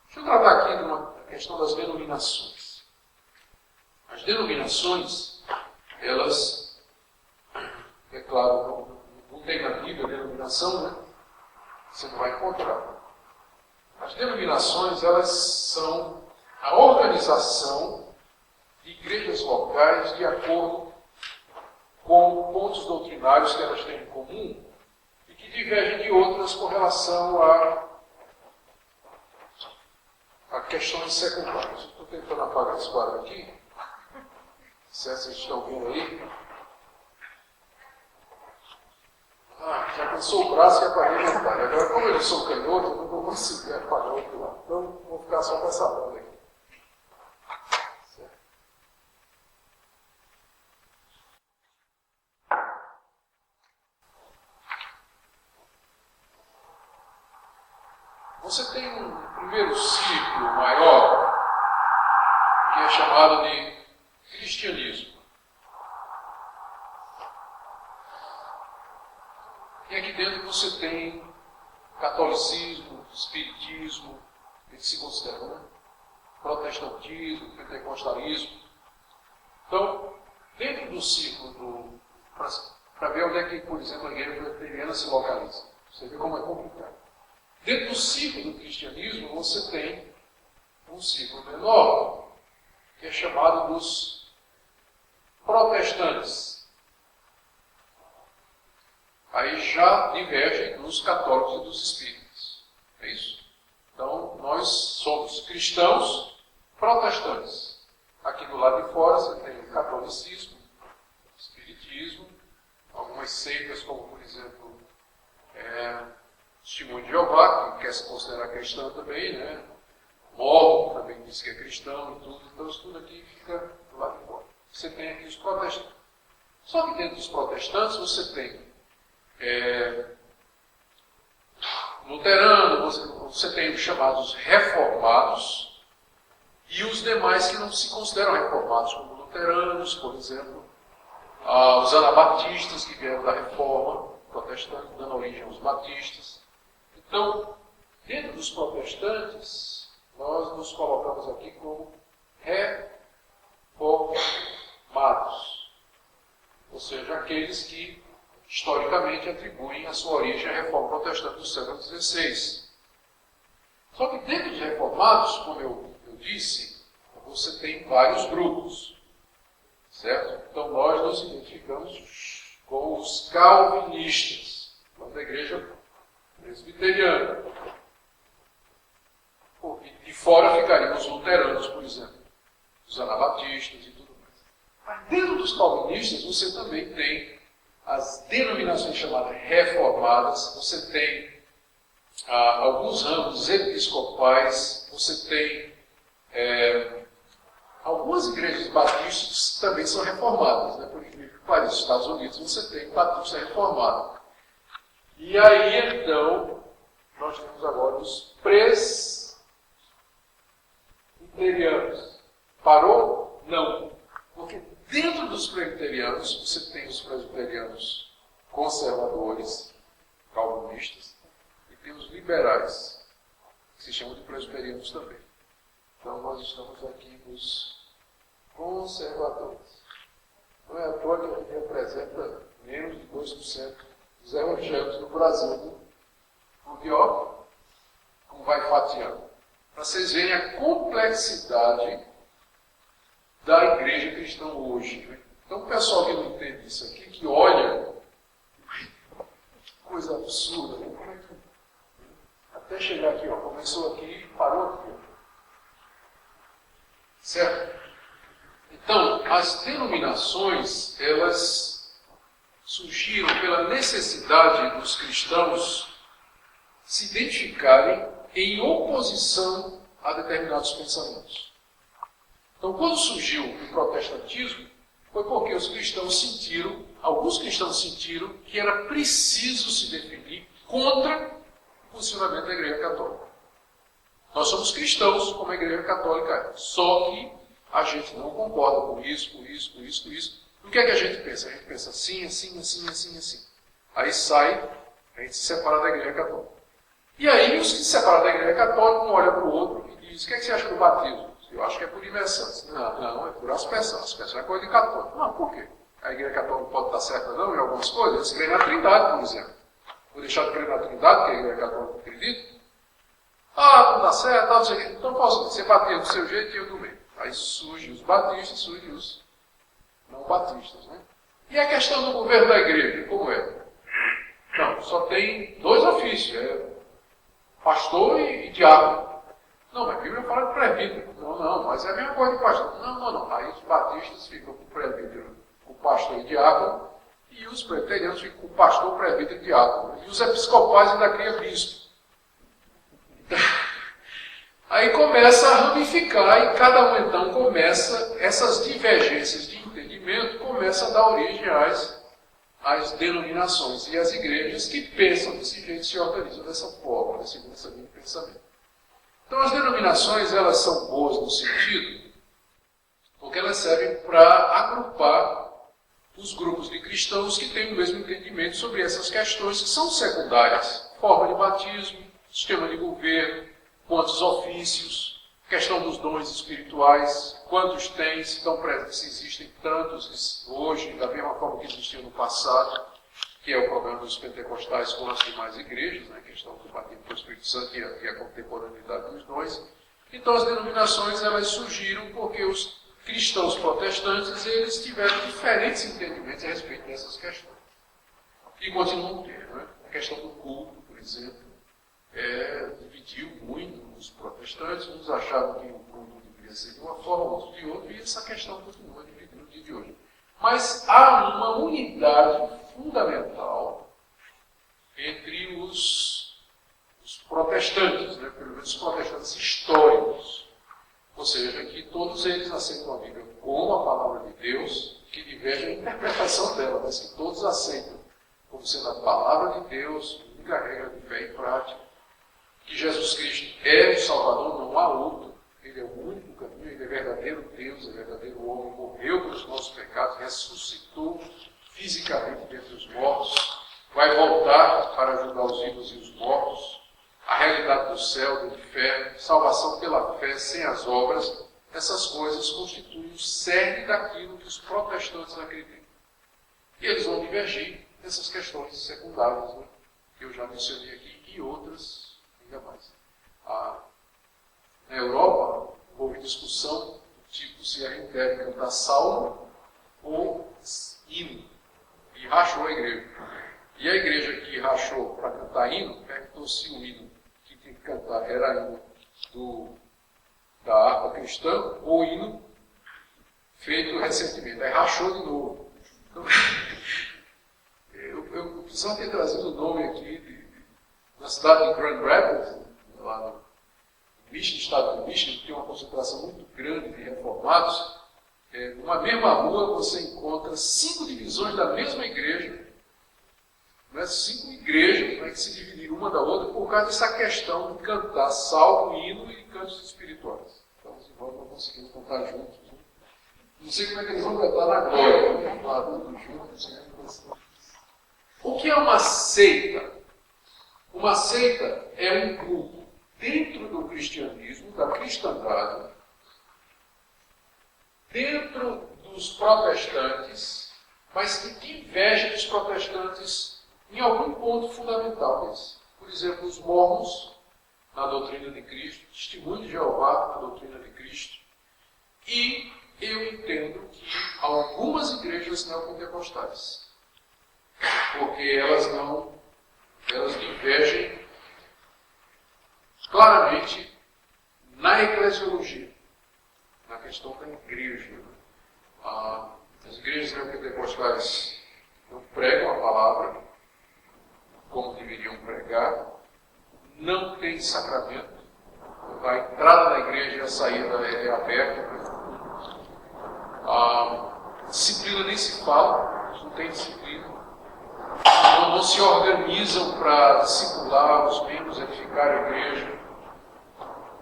Deixa eu tratar aqui de uma questão das denominações. As denominações, elas, é claro, não tem na Bíblia denominação, né? Você não vai encontrar. As denominações, elas são a organização de igrejas locais de acordo com pontos doutrinários que elas têm em comum e que divergem de outras com relação a questões secundárias. Estou tentando apagar esse quadro aqui. Se vocês estão vendo aí. Já cansou o braço e apaguei metade. Agora, como eu sou canhoto, eu não vou conseguir apagar o outro lado. Então, vou ficar só com essa banda aqui. Certo? Você tem um primeiro círculo maior, que é chamado de cristianismo. E aqui dentro você tem catolicismo, espiritismo, que se considera, né? Protestantismo, pentecostalismo. Então, dentro do círculo para ver onde é que, por exemplo, a igreja presbiteriana se localiza. Você vê como é complicado. Dentro do círculo do cristianismo, você tem um círculo menor, que é chamado dos protestantes. Aí já divergem dos católicos e dos espíritas. É isso? Então, nós somos cristãos protestantes. Aqui do lado de fora você tem o catolicismo, o espiritismo, algumas seitas como, por exemplo, Testemunho de Jeová, que quer se considerar cristão também, né? Mormon também diz que é cristão e tudo. Então, isso tudo aqui fica do lado de fora. Você tem aqui os protestantes. Só que dentro dos protestantes você tem luterano, você tem os chamados reformados e os demais que não se consideram reformados, como luteranos, por exemplo, os anabatistas que vieram da reforma protestante, dando origem aos batistas. Então, dentro dos protestantes, nós nos colocamos aqui como reformados, ou seja, aqueles que historicamente atribuem a sua origem à reforma protestante do século XVI. Só que dentro de reformados, como eu disse, você tem vários grupos, certo? Então nós nos identificamos com os calvinistas, da igreja presbiteriana. De fora ficariam os luteranos, por exemplo, os anabatistas e tudo mais. Mas dentro dos calvinistas você também tem as denominações chamadas reformadas, você tem alguns ramos episcopais, você tem algumas igrejas batistas que também são reformadas, né? Por incrível que pareça, nos Estados Unidos você tem batista reformado. E aí então nós temos agora os presbiterianos. Parou? Não. Porque dentro dos presbiterianos você tem os presbiterianos conservadores, calvinistas, e tem os liberais, que se chamam de presbiterianos também. Então nós estamos aqui nos conservadores. Não é à toa que a gente representa menos de 2% dos evangélicos no Brasil. Porque, ó, como vai fatiando. Para vocês verem a complexidade da igreja cristã hoje. Né? Então o pessoal que não entende isso aqui, que olha, coisa absurda, né? Até chegar aqui, ó, começou aqui e parou aqui. Ó. Certo? Então, as denominações, elas surgiram pela necessidade dos cristãos se identificarem em oposição a determinados pensamentos. Então, quando surgiu o protestantismo, foi porque os cristãos sentiram, alguns cristãos sentiram, que era preciso se definir contra o funcionamento da Igreja Católica. Nós somos cristãos como a Igreja Católica é, só que a gente não concorda com isso, com isso, com isso, com isso. O que é que a gente pensa? A gente pensa assim, assim, assim, assim, assim. Aí sai, a gente se separa da Igreja Católica. E aí os que se separam da Igreja Católica, um olha para o outro e diz: o que é que você acha do batismo? Eu acho que é por imersão. Não, é por aspersão. Aspersão é coisa de católico. Não, por quê? A Igreja Católica pode estar certa não em algumas coisas. Eles creem na Trindade, por exemplo. Vou deixar de crer na Trindade, que a Igreja Católica acredita. Não dá certo, não sei o quê. Então você batia do seu jeito e eu do meio. Aí surgem os batistas, surgem os não batistas. Né? E a questão do governo da igreja, como é? Não, só tem dois ofícios, pastor e diácono. Não, mas a Bíblia fala de presbítero. Não, mas é a mesma coisa de pastor. Não. Aí os batistas ficam com o presbítero, com o pastor e diácono, e os presbiterianos ficam com o pastor, presbítero e diácono. E os episcopais ainda criam bispo. Aí começa a ramificar e cada um então começa, essas divergências de entendimento começam a dar origem às denominações e às igrejas que pensam desse jeito, se organizam dessa forma, segundo essa linha de pensamento. Então as denominações elas são boas no sentido porque elas servem para agrupar os grupos de cristãos que têm o mesmo entendimento sobre essas questões que são secundárias. Forma de batismo, sistema de governo, quantos ofícios, questão dos dons espirituais, quantos tem, se existem tantos hoje, da mesma forma que existiam no passado, que é o problema dos pentecostais com as demais igrejas, né, a questão do batismo do Espírito Santo e a contemporaneidade dos dons. Então as denominações elas surgiram porque os cristãos protestantes eles tiveram diferentes entendimentos a respeito dessas questões. E continuam tendo. Né? A questão do culto, por exemplo, dividiu muito os protestantes, uns achavam que o culto deveria ser de uma forma, outros de outra, e essa questão continua dividida no dia de hoje. Mas há uma unidade fundamental entre os protestantes, né? Pelo menos os protestantes históricos, ou seja, que todos eles aceitam a Bíblia como a palavra de Deus, que diverge a interpretação dela, mas que todos aceitam como sendo a palavra de Deus, única regra de fé e prática, que Jesus Cristo é o Salvador, não há outro. Ele é o único caminho, ele é verdadeiro Deus, é verdadeiro homem, morreu pelos nossos pecados, ressuscitou fisicamente dentre os mortos, vai voltar para ajudar os vivos e os mortos, a realidade do céu, do inferno, salvação pela fé, sem as obras, essas coisas constituem o cerne daquilo que os protestantes acreditam. E eles vão divergir nessas questões secundárias, né, que eu já mencionei aqui, e outras ainda mais. Na Europa, houve discussão do tipo se a gente deve cantar salmo ou hino, e rachou a igreja. E a igreja que rachou para cantar hino, perguntou se o hino que tinha que cantar era hino da harpa cristã, o hino feito recentemente. Aí rachou de novo. Então, eu precisava ter trazido o nome aqui na cidade de Grand Rapids, lá no Michigan, estado de Michigan, que tem uma concentração muito grande de reformados. Numa mesma rua você encontra 5 divisões da mesma igreja, né? 5 igrejas, né, que se dividiram uma da outra por causa dessa questão de cantar salmo, hino e cantos espirituais. Então os irmãos vão conseguindo cantar juntos. Né? Não sei como é que eles vão cantar na glória, né? Lá tudo juntos. O que é uma seita? Uma seita é um grupo dentro do cristianismo, da cristandade, dentro dos protestantes, mas que diverge dos protestantes em algum ponto fundamental desse. Por exemplo, os mormons, na doutrina de Cristo, testemunhos de Jeová, na doutrina de Cristo, e eu entendo que algumas igrejas neopentecostais, porque elas divergem claramente na eclesiologia, na questão da igreja. As igrejas neopentecostais não pregam a palavra como deveriam pregar, não tem sacramento, a entrada da igreja e a saída é aberta. Disciplina nem se fala, não tem disciplina. Não se organizam para discipular os membros, edificar a igreja.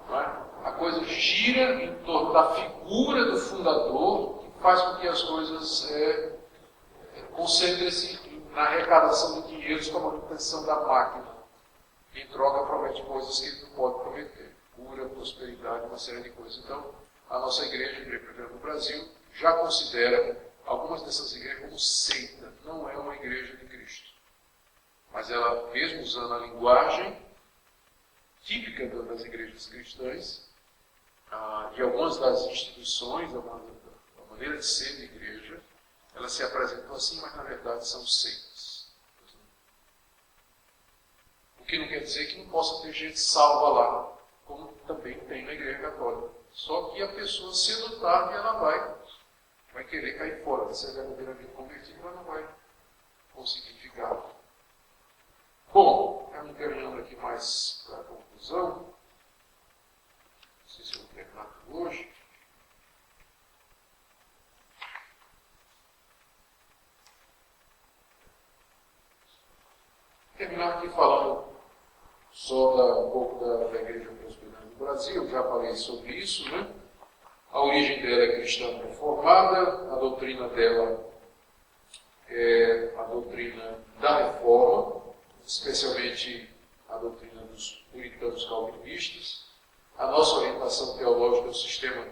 Não é? A coisa gira em torno da figura do fundador, que faz com que as coisas concentrem-se na arrecadação de dinheiros com a manutenção da máquina. Em troca, promete coisas que ele não pode prometer. Cura, prosperidade, uma série de coisas. Então, a nossa igreja, a Igreja Presbiteriana do Brasil, já considera algumas dessas igrejas como seita. Não é uma igreja de Cristo. Mas ela, mesmo usando a linguagem típica das igrejas cristãs, e algumas das instituições, da maneira de ser de igreja, elas se apresentam assim, mas na verdade são seitas. O que não quer dizer que não possa ter gente salva lá, como também tem na Igreja Católica. Só que a pessoa, cedo ou tarde, ela vai querer cair fora. Vai ser verdadeiramente convertida, mas não vai conseguir ficar. Bom, estamos caminhando aqui mais para a conclusão. Não sei se eu vou terminar por hoje. Terminar aqui falando só um pouco da Igreja Presbiteriana do Brasil. Já falei sobre isso, né? A origem dela é cristã reformada, a doutrina dela é a doutrina da reforma, especialmente a doutrina dos puritanos calvinistas. A nossa orientação teológica é o sistema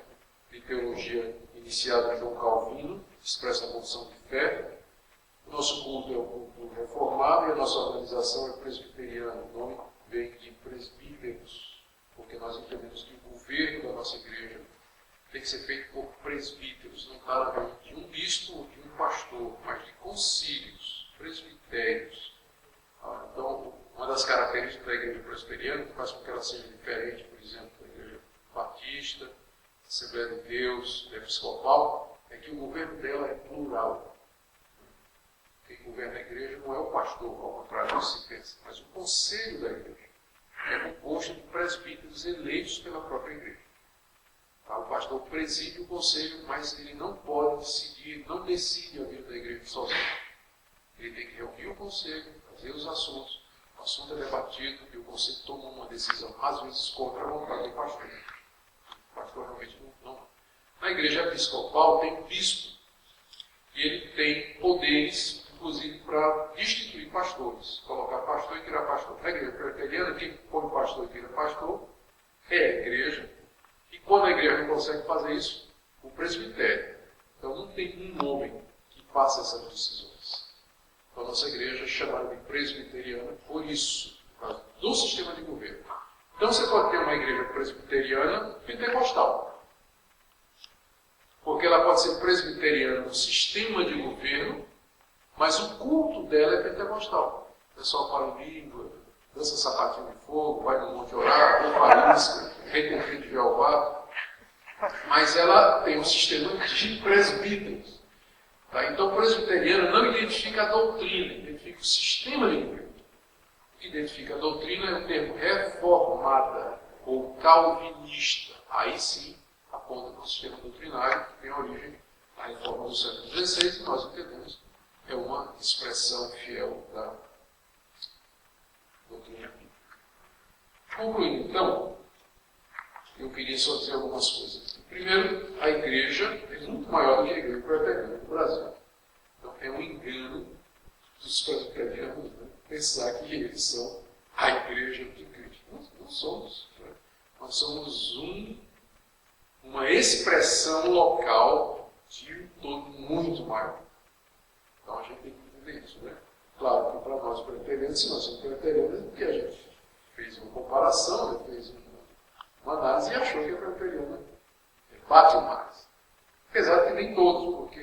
de teologia iniciado em João Calvino, expressa a confissão de fé. O nosso culto é o culto reformado e a nossa organização é presbiteriana. O nome vem de presbíteros, porque nós entendemos que o governo da nossa igreja tem que ser feito por presbíteros, não está na mão de um bispo ou de um pastor, mas de concílios, presbitérios. Então, uma das características da igreja presbiteriana, que faz com que ela seja diferente, por exemplo, da igreja batista, Assembleia de Deus, da episcopal, é que o governo dela é plural. Quem governa a igreja não é o pastor, ao contrário do que se pensa, mas o conselho da igreja é composto de presbíteros eleitos pela própria igreja. O pastor preside o conselho, mas ele não pode decidir, não decide a vida da igreja sozinho. Ele tem que reunir o conselho, fazer os assuntos, o assunto é debatido e o conselho toma uma decisão, às vezes contra a vontade do pastor. O pastor realmente não. Na igreja episcopal tem um bispo, e ele tem poderes, inclusive, para destituir pastores, colocar pastor e tirar pastor. Na igreja presbiteriana, quem põe pastor e tira pastor é a igreja. E quando a igreja não consegue fazer isso, o presbitério. Então não tem um homem que faça essas decisões. Então a nossa igreja é chamada de presbiteriana por isso, por causa do sistema de governo. Então você pode ter uma igreja presbiteriana pentecostal. Porque ela pode ser presbiteriana no sistema de governo, mas o culto dela é pentecostal. O pessoal fala em língua, dança sapatinho de fogo, vai no Monte Orar, ou faísca, retentrido de Jeová. Mas ela tem um sistema de presbíteros. Tá? Então, o presbiteriano não identifica a doutrina, identifica o sistema de igreja. O que identifica a doutrina é o termo reformada ou calvinista. Aí sim, aponta para o sistema doutrinário que tem origem na reforma do século XVI, e nós entendemos é uma expressão fiel da doutrina bíblica. Concluindo, então, eu queria só dizer algumas coisas. Primeiro, a igreja é muito maior do que a igreja presbiteriana no Brasil. Então, é um engano dos presbiterianos, né, pensar que eles são a igreja de Cristo. Não somos. Né? Nós somos uma expressão local de um todo muito maior. Então, a gente tem que entender isso. Né? Claro que para nós presbiterianos, se nós somos presbiterianos, é porque a gente fez uma comparação, né? Fez uma análise e achou que a presbiteriana bate mais. Apesar de que nem todos, porque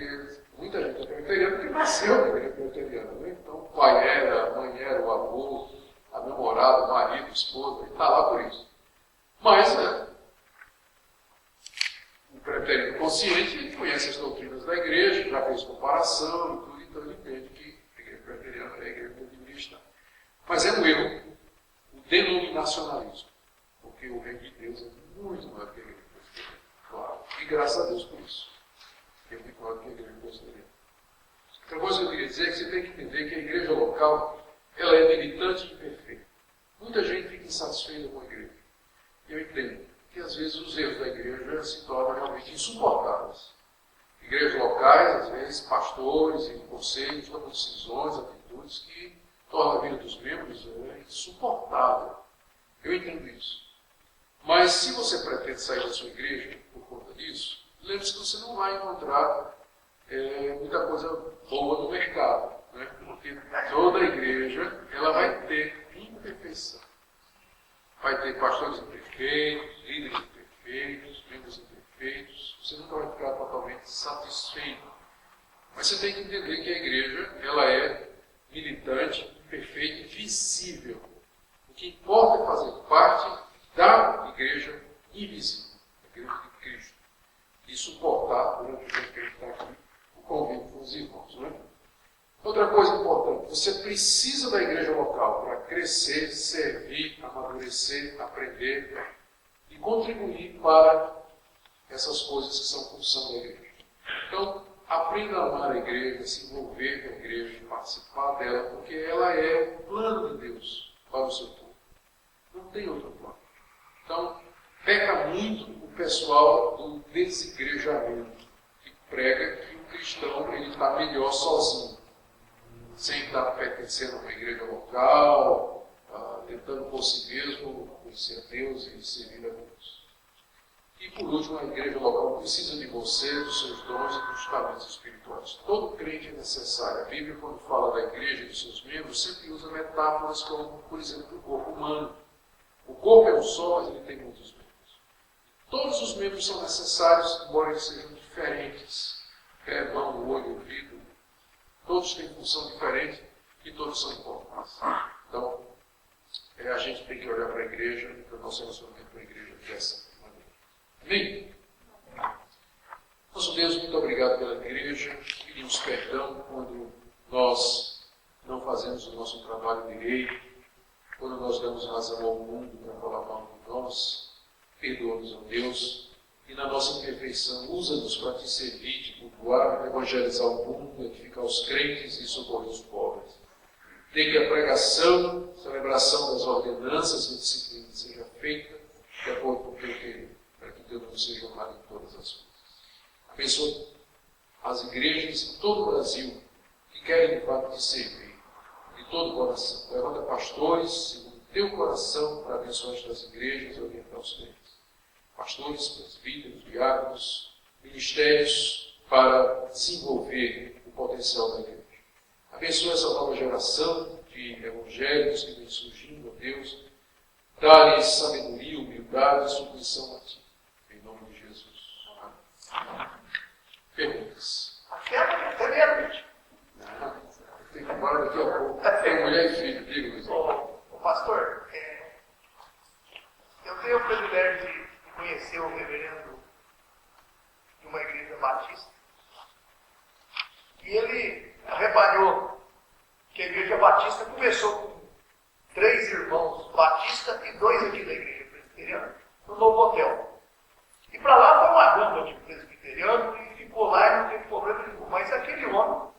muita gente é presbiteriana que nasceu na igreja presbiteriana. Né? Então, o pai era, a mãe era, o avô, a namorada, o marido, a esposa, ele está lá por isso. Mas, né, o presbiteriano consciente, ele conhece as doutrinas da igreja, já fez comparação e tudo, então ele entende que a igreja presbiteriana é a igreja que deveria estar. Mas é um erro, o denominacionalismo, porque o reino de Deus é muito maior que a igreja presbiteriana. Claro. E graças a Deus por isso. Que é muito maior que a igreja presbiteriana. Outra coisa que eu queria dizer é que você tem que entender que a igreja local ela é militante e perfeita. Muita gente fica insatisfeita com a igreja. Eu entendo que às vezes os erros da igreja se tornam realmente insuportáveis. Igrejas locais, às vezes, pastores e conselhos tomam decisões, atitudes que tornam a vida dos membros insuportável. Eu entendo isso. Mas se você pretende sair da sua igreja por conta disso, lembre-se que você não vai encontrar muita coisa boa no mercado. Né? Porque toda igreja ela vai ter imperfeição. Vai ter pastores imperfeitos, líderes imperfeitos, membros imperfeitos. Você nunca vai ficar totalmente satisfeito. Mas você tem que entender que a igreja ela é militante, perfeita e visível. O que importa é fazer parte da igreja invisível, a igreja de Cristo. E suportar, durante o tempo que a gente está aqui, o convívio com os irmãos. Não é? Outra coisa importante, você precisa da igreja local para crescer, servir, amadurecer, aprender e contribuir para essas coisas que são função da igreja. Então, aprenda a amar a igreja, se envolver com a igreja, participar dela, porque ela é o plano de Deus para o seu povo. Não tem outro plano. Então, peca muito o pessoal do desigrejamento, que prega que o cristão está melhor sozinho, sem estar pertencendo a uma igreja local, tentando por si mesmo conhecer a Deus e servir a Deus. E por último, a igreja local precisa de você, dos seus dons e dos talentos espirituais. Todo crente é necessário. A Bíblia, quando fala da igreja e dos seus membros, sempre usa metáforas como, por exemplo, o corpo humano. O corpo é um só, mas ele tem muitos membros. Todos os membros são necessários, embora eles sejam diferentes. Pé, mão, olho, ouvido. Todos têm função diferente e todos são importantes. Então, a gente tem que olhar para a igreja e para o nosso relacionamento com a igreja dessa maneira. Amém? Nosso Deus, muito obrigado pela igreja. Pedimos perdão quando nós não fazemos o nosso trabalho direito, quando nós damos razão ao mundo para falar mal de nós. Perdoa-nos, ó Deus, e na nossa imperfeição, usa-nos para te servir, te cultuar, evangelizar o mundo, edificar os crentes e socorrer os pobres. Dê que a pregação, celebração das ordenanças e disciplina seja feita de acordo com o teu querer, para que teu nome seja honrado em todas as coisas. Abençoe as igrejas em todo o Brasil que querem de fato te servir, de todo o coração. Levanta pastores, segundo o teu coração, para abençoar estas igrejas e orientar os crentes. Pastores, presbíteros, diáconos, ministérios para desenvolver o potencial da igreja. Abençoa essa nova geração de evangélicos que vem surgindo, ó Deus. Dá-lhes sabedoria, humildade e submissão a Ti. Em nome de Jesus. Amém. Perguntas? Até meia-noite. Tem que ir embora daqui a pouco. Tem mulher e filho, diga-nos. Ô, pastor, batista. E ele reparou que a igreja batista começou com 3 irmãos batistas e 2 aqui da igreja presbiteriana, no Novo Hotel. E para lá foi uma gama de presbiteriano e ficou lá e não teve problema nenhum. Mas aquele homem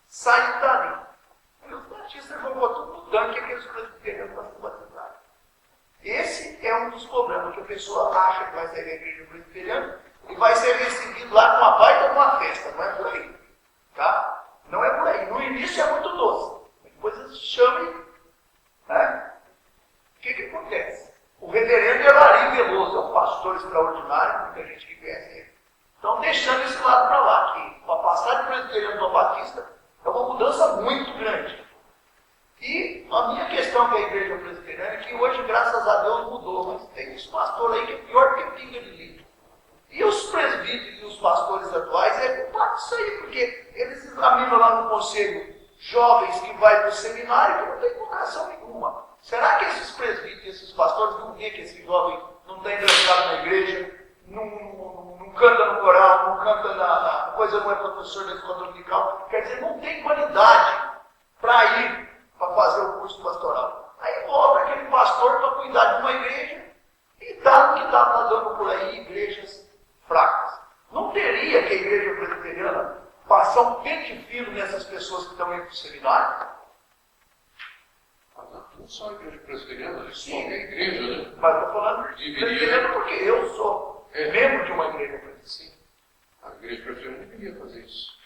saiu dali. E os batistas jogou tudo no tanque, aqueles presbiterianos para se batizar. Esse é um dos problemas, que a pessoa acha que vai sair da igreja presbiteriana e vai ser recebido lá com uma baita de uma festa. Não é por aí. Tá? Não é por aí. No início é muito doce. Depois eles chamam. Né? O que acontece? O reverendo Elarim Veloso é um pastor extraordinário, muita gente que conhece ele. Então, deixando esse lado para lá, que a passagem presbiteriana do Batista é uma mudança muito grande. E a minha questão com a igreja presbiteriana é que hoje, graças a Deus, mudou, mas tem uns pastores aí que é pior que pinga de litro. E os presbíteros e os pastores atuais é culpado disso aí, porque eles examinam lá no conselho jovens que vai para o seminário que não tem vocação nenhuma. Será que esses presbíteros e esses pastores não veem que esse jovem não está engraçado na igreja, não canta no coral, não canta na coisa, não é professor da escola dominical? Quer dizer, não tem qualidade para ir para fazer o curso pastoral. Aí volta aquele pastor para cuidar de uma igreja e dá o que está dando por aí, igrejas fracas. Não teria que a igreja presbiteriana passar um pente fino nessas pessoas que estão indo para o seminário? Não só a igreja presbiteriana, isso qualquer igreja, né? Mas eu estou falando presbiteriana porque eu sou membro de uma igreja presbiteriana. Sim. A igreja presbiteriana deveria fazer isso.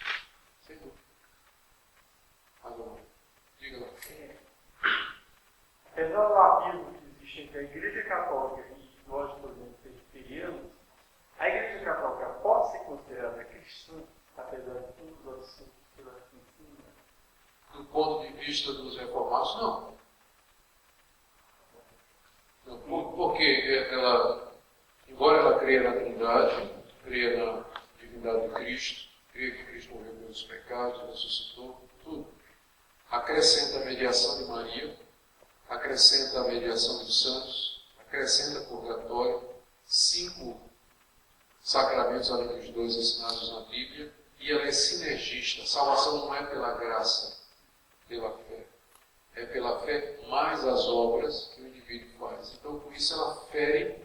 Sem dúvida. Agora, diga lá. Apesar do abismo que existe entre a igreja católica e nós, por exemplo, presbiterianos, a igreja católica pode ser considerada cristã, apesar de tudo os assuntos que ela ensina? Do ponto de vista dos reformados, não. Porque ela, embora ela creia na Trindade, creia na divindade de Cristo, creia que Cristo morreu pelos pecados, ressuscitou, tudo, acrescenta a mediação de Maria, acrescenta a mediação dos santos, acrescenta purgatório, 5 sacramentos além dos 2 ensinados na Bíblia, e ela é sinergista. A salvação não é pela graça, pela fé. É pela fé mais as obras que o indivíduo faz. Então, por isso, ela fere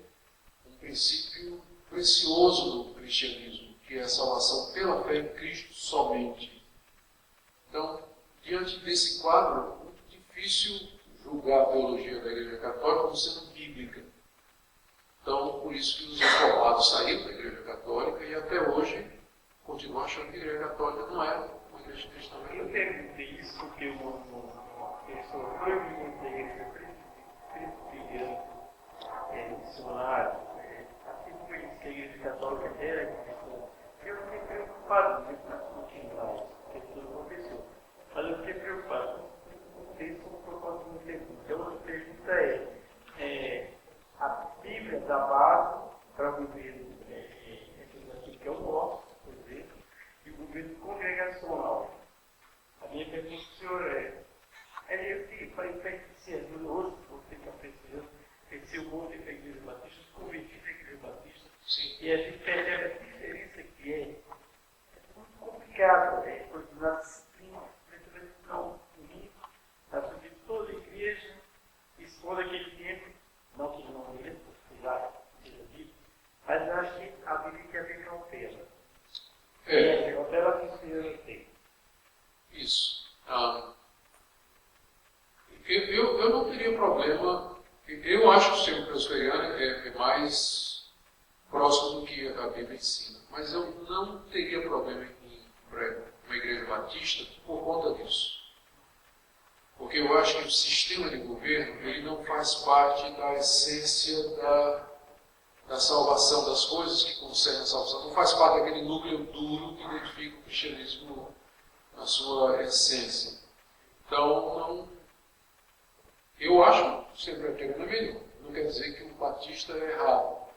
um princípio precioso do cristianismo, que é a salvação pela fé em Cristo somente. Então, diante desse quadro, é muito difícil julgar a teologia da Igreja Católica como sendo bíblica. Então, por isso que os reformados saíram da Igreja Católica e até hoje continuam achando que a Igreja Católica não é uma igreja cristã. Eu perguntei isso porque uma pessoa proeminente da igreja presbiteriana, missionário, assim como ele disse que a igreja católica era cristã, eu fiquei preocupado, né, com a continuidade, porque ele foi professor, mas eu fiquei preocupado com o texto como propósito de uma pergunta. Então, a pergunta é a Bíblia da base para o governo aquilo que eu gosto, por exemplo, e o governo congregacional. A minha pergunta para o senhor eu falei para ele que se ajuda hoje, você que apreciou, conheci o monte da Igreja Batista, se converti para a Igreja Batista, Sim. e a gente percebe a diferença que é muito complicado, na disciplina, não unir, assumir toda a igreja, expor aquele tempo, não que não mesmo, já seja dito, mas eu acho que a Bíblia quer ver cautela. Cautela que o Senhor tem. Isso. Eu não teria problema. Eu acho que o sistema presbiteriano é mais próximo do que a Bíblia ensina. Mas eu não teria problema em uma igreja batista por conta disso. Porque eu acho que o sistema de governo ele não faz parte da essência da salvação, das coisas que concernem a salvação. Não faz parte daquele núcleo duro que identifica o cristianismo na sua essência. Então, eu acho que sempre é melhor. Não quer dizer que o batista é errado.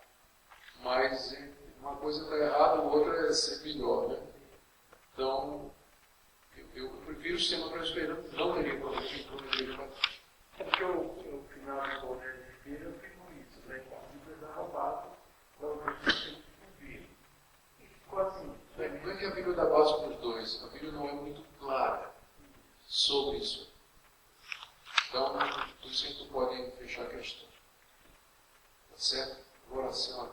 Mas uma coisa está errada, a outra é ser melhor, né? Então, eu prefiro o sistema presbiteriano, não teria problema com a igreja batista. É porque o final do poder de Deus eu fico isso, né? Que a Bíblia dá roubado para o governo. E ficou assim, Não é que a Bíblia dá base para os dois, a Bíblia não é muito clara sobre isso. Então, por isso que tu pode fechar a questão. Tá certo? Agora, a senhora,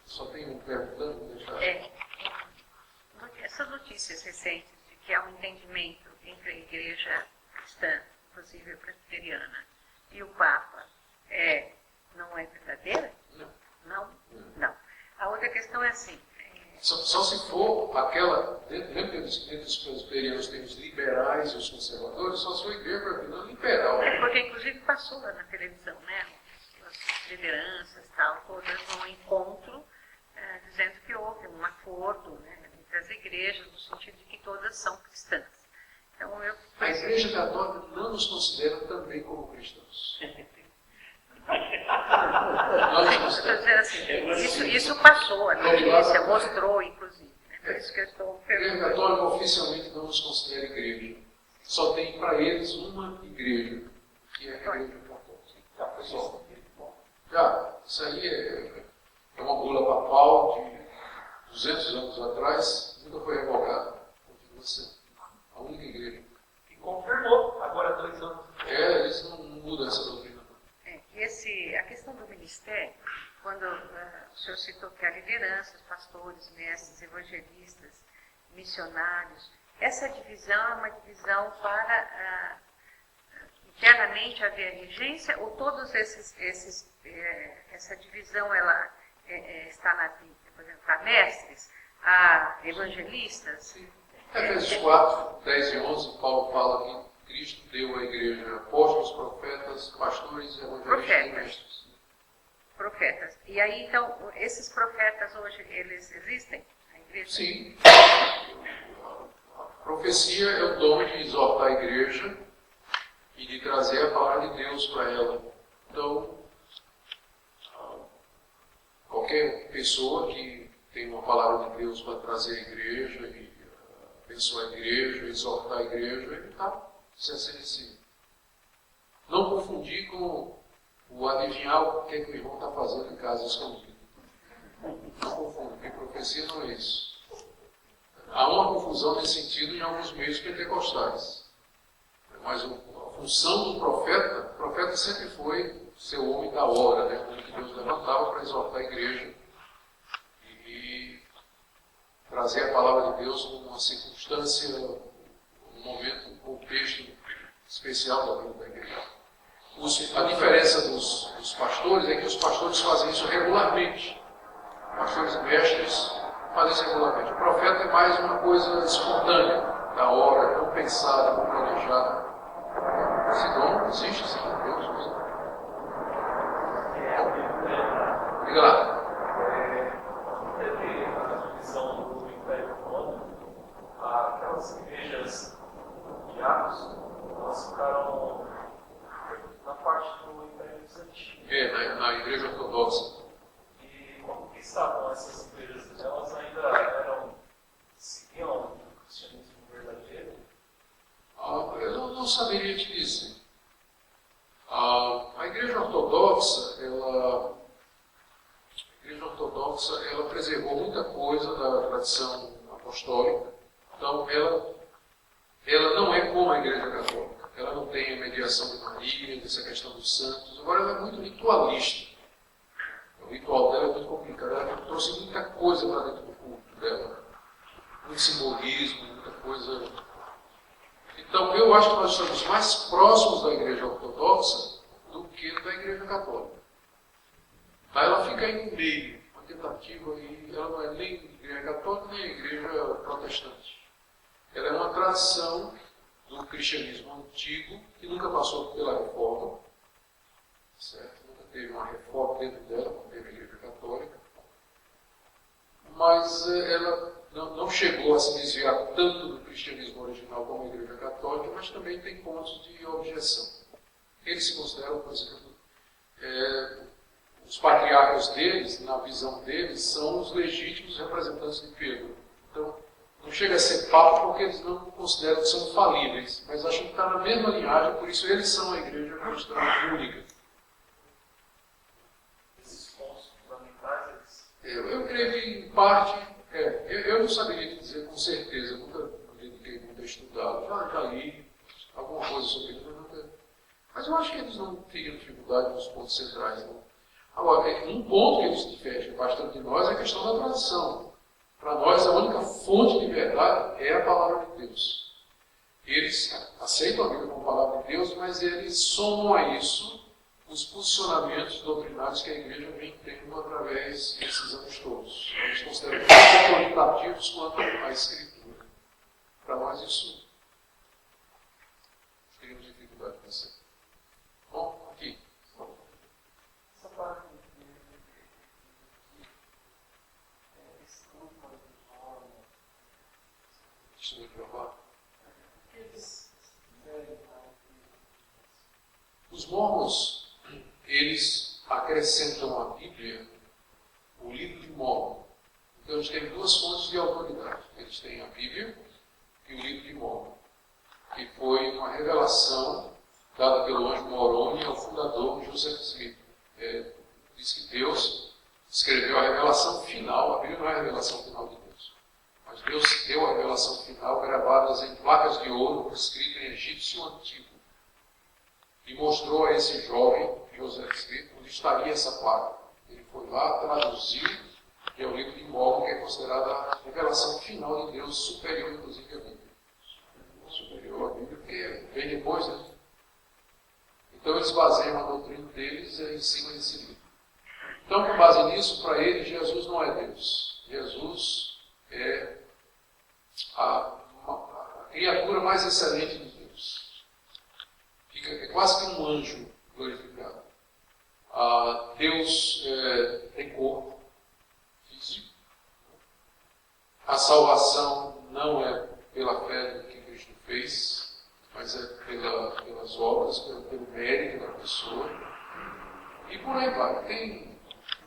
só tem um perguntando, vou deixar. Essas notícias recentes de que há um entendimento entre a igreja cristã, inclusive a presbiteriana, e o Papa, não é verdadeira? Não. Não? Não. A outra questão é assim. Só se for aquela, dentro dos presbiterianos tem os liberais e os conservadores, só se for a igreja liberal. Porque inclusive passou lá na televisão, né? As lideranças tal, todas num encontro, dizendo que houve um acordo, né, entre as igrejas, no sentido de que todas são cristãs. Então, a Igreja Católica não nos considera também como cristãos. Estou dizendo assim, isso passou, a notícia mostrou, inclusive. Né? Por isso que eu estou a Igreja perguntando. Católica oficialmente não nos considera igreja. Só tem para eles uma igreja, que é a Igreja Católica. Só. Já, isso aí é uma bula papal de 200 anos atrás, nunca foi revogada. Continua sendo a única igreja. E confirmou, agora 2 anos. Eles não mudam essa doutrina. A questão do ministério, quando o senhor citou que há lideranças, pastores, mestres, evangelistas, missionários, essa divisão é uma divisão para internamente haver regência, ou todos essa divisão ela está na Bíblia? Por exemplo, há mestres, há evangelistas? Efésios 4, 10 e 11, Paulo fala que Cristo deu à igreja apóstolos, profetas, pastores, evangelistas e mestres. Profetas. E aí, então, esses profetas hoje, eles existem na igreja? Sim. A profecia é o dom de exortar a igreja e de trazer a palavra de Deus para ela. Então, qualquer pessoa que tem uma palavra de Deus para trazer à igreja e abençoar a igreja, exortar a igreja, ele está se não confundir com o adivinhar o que o irmão está fazendo em casa escondido. Não confunda, porque profecia não é isso. Há uma confusão nesse sentido em alguns meios pentecostais. Mas a função do profeta, o profeta sempre foi ser o homem da hora, né? O homem que Deus levantava para exortar a igreja e trazer a palavra de Deus numa circunstância, num momento, um contexto especial da vida da igreja. A diferença dos pastores é que os pastores fazem isso regularmente. Pastores e mestres fazem isso regularmente. O profeta é mais uma coisa espontânea, da hora, não pensada, não planejada. Esse dom existe sim, Deus usa. Obrigado. Teve a divisão do Império Romano, aquelas igrejas de Atos, elas ficaram na parte do Império Bizantino. Na igreja ortodoxa. E como que estavam essas igrejas? Elas ainda seguiam o cristianismo verdadeiro? Eu não saberia te dizer. A igreja ortodoxa, ela preservou muita coisa da tradição apostólica. Então, ela não é como a igreja católica. Ela não tem a mediação de Maria, dessa questão dos santos. Agora, ela é muito ritualista. O ritual dela é muito complicado. Ela trouxe muita coisa para dentro do culto dela. Muito simbolismo, muita coisa. Então, eu acho que nós estamos mais próximos da igreja ortodoxa do que da igreja católica. Ela fica aí no meio, uma tentativa, e ela não é nem igreja católica nem igreja protestante. Ela é uma tradição do cristianismo antigo, que nunca passou pela reforma, certo? Nunca teve uma reforma dentro dela, como teve a igreja católica. Mas ela não chegou a se desviar tanto do cristianismo original como a igreja católica, mas também tem pontos de objeção. Eles se consideram, por exemplo, os patriarcas deles, na visão deles, são os legítimos representantes de Pedro. Então, não chega a ser papo porque eles não consideram que são falíveis, mas acham que está na mesma linhagem, por isso eles são a igreja cristã única. Esses pontos fundamentais, eu creio que em parte, Eu não saberia te dizer com certeza, eu nunca me dediquei muito a estudar. Já li alguma coisa sobre isso, mas eu acho que eles não teriam dificuldade nos pontos centrais. Não. Agora, um ponto que eles divergem bastante de nós é a questão da tradição. Para nós, a única fonte de verdade é a palavra de Deus. Eles aceitam a Bíblia como palavra de Deus, mas eles somam a isso os posicionamentos doutrinários que a igreja vem tendo através desses anos todos. Eles consideram tão autoritativos quanto a Escritura. Para nós, isso teríamos dificuldade de ser. Bom, aqui. Essa parte Testemunho de Jeová. Os mormons, eles acrescentam à Bíblia o livro de Mórmon. Então eles têm duas fontes de autoridade. Eles têm a Bíblia e o livro de Mórmon, que foi uma revelação dada pelo anjo Moroni ao fundador Joseph Smith. Diz que Deus escreveu a revelação final. A Bíblia não é a revelação final de Deus, mas Deus deu a revelação final gravadas em placas de ouro, escrita em egípcio antigo, e mostrou a esse jovem, Joseph Smith, onde estaria essa placa. Ele foi lá, traduziu, e é o livro de Mórmon, que é considerada a revelação final de Deus, superior, inclusive, à Bíblia. Superior à Bíblia, porque vem depois, né? Então eles baseiam a doutrina deles em cima desse livro. Então, com base nisso, para eles, Jesus não é Deus. Jesus é a criatura mais excelente de Deus. É quase que um anjo glorificado. Deus tem corpo físico. A salvação não é pela fé do que Cristo fez, mas é pelas obras, pelo mérito da pessoa. E por aí vai.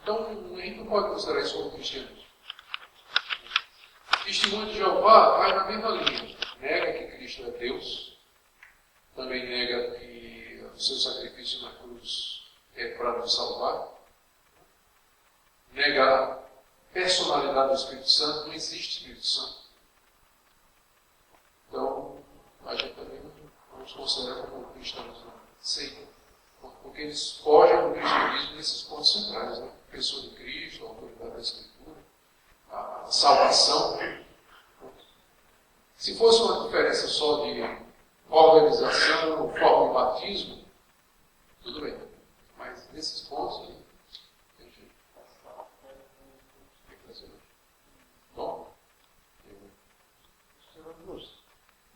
Então, a gente não pode considerar isso como cristianismo. Testemunho de Jeová vai na mesma linha. Nega que Cristo é Deus. Também nega que o seu sacrifício na cruz é para nos salvar. Nega a personalidade do Espírito Santo. Não existe Espírito Santo. Então, a gente também não nos considera como cristãos. Não. Sei. Porque eles fogem do cristianismo nesses pontos centrais. Né? A pessoa de Cristo, a autoridade da Escritura, a salvação. Se fosse uma diferença só de organização, forma de batismo, tudo bem. Mas nesses pontos aí, tem jeito. Tem que fazer. Bom? Senhor Augusto,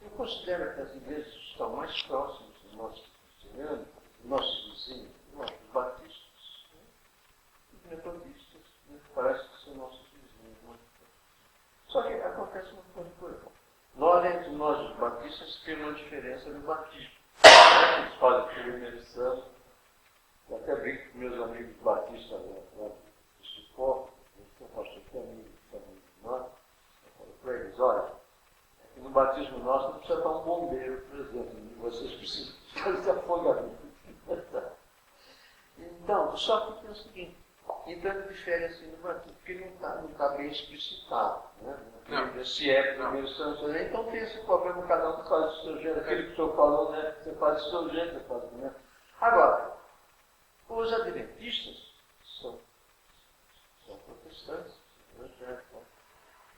eu considero que as igrejas estão mais próximas dos nossos cristianos, dos nossos vizinhos, dos batistas, dos metodistas, parece que são nossos vizinhos. Né? Só que acontece uma coisa curiosa. Entre nós, os batistas, temos uma diferença no batismo. Eles fazem primeira lição. Eu até brinco com meus amigos batistas lá do Cipó, eles têm um pastor que é amigo de nós. Eu falo para eles, olha, no batismo nosso não precisa estar um bombeiro presente, vocês precisam fazer afogamento. Então, só que tem o seguinte, então difere assim no batismo, porque não está bem explicitado, né? Se é primeiro santo, então tem esse problema, cada um faz o seu jeito, aquele que o senhor falou, né? Você faz o seu jeito, você faz, né? Agora, os adventistas são protestantes,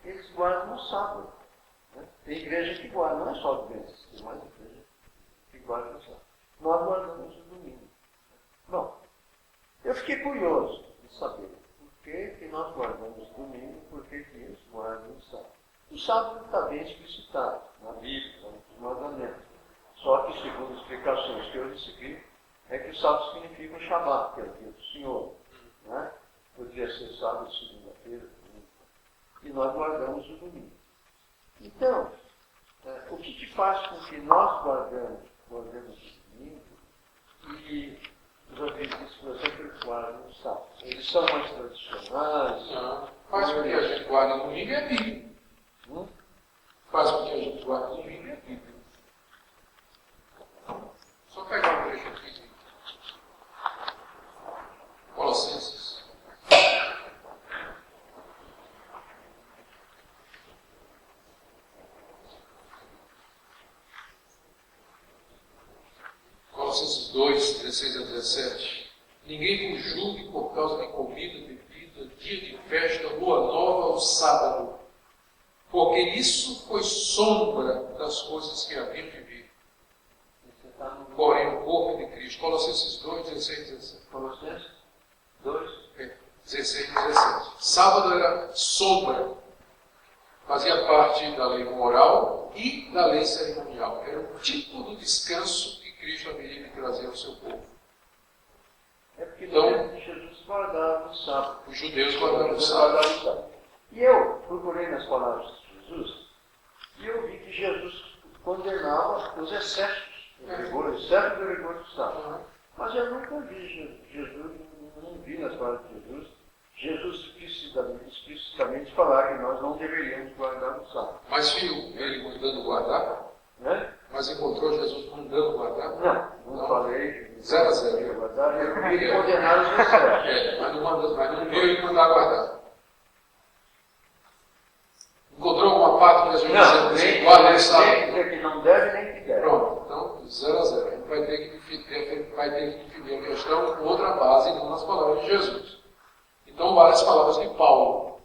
eles guardam no sábado. Né? Tem igreja que guarda, não é só adventistas, tem mais igreja que guarda no sábado. Nós guardamos o domingo. Bom, eu fiquei curioso de saber por que nós guardamos domingo e por que eles guardam o sábado. O sábado está bem explicitado na Bíblia, nos mandamentos. Só que, segundo explicações que eu recebi, é que o sábado significa o Shabat, que é o dia do Senhor. Né? Podia ser sábado, segunda-feira, domingo. E nós guardamos o domingo. Então, o que faz com que nós guardemos o domingo e os adventistas, por exemplo, guardam o sábado? Eles são mais tradicionais? Não. Faz com que a gente guarde o domingo é a Bíblia. Faz com que a gente guarde o domingo é a Bíblia. Só pegar um trecho aqui. Colossenses. Colossenses 2, 16 a 17. Ninguém vos julgue por causa de comida, bebida, dia de festa, lua nova ou sábado, porque isso foi sombra das coisas que haviam de vir. Porém, o corpo de Cristo. Colossenses 2, 16 e 17. Colossenses 2, 16 e 17. Sábado era sombra. Fazia parte da lei moral e da lei cerimonial. Era um tipo do descanso que Cristo haveria de trazer ao seu povo. é porque Então, Jesus guardava o sábado. Os judeus guardavam o sábado. E eu procurei nas palavras de Jesus e eu vi que Jesus condenava os excessos do rigor, excesso do rigor do sábado. Mas eu nunca vi Jesus, não vi nas palavras de Jesus explicitamente falar que nós não deveríamos guardar o sábado. Mas viu ele mandando guardar? Né? Mas encontrou Jesus mandando guardar? Não falei. 0 a 0. Guardar, eu vi ele condenar os excessos. Mas não viu ele mandar guardar. Encontrou alguma parte que Jesus dizendo assim, guarda esse sábado? Nem dizer que não deve, nem que deve. Pronto, então 0 a 0. A gente vai ter que definir a questão com outra base, não nas palavras de Jesus. Então, várias palavras de Paulo.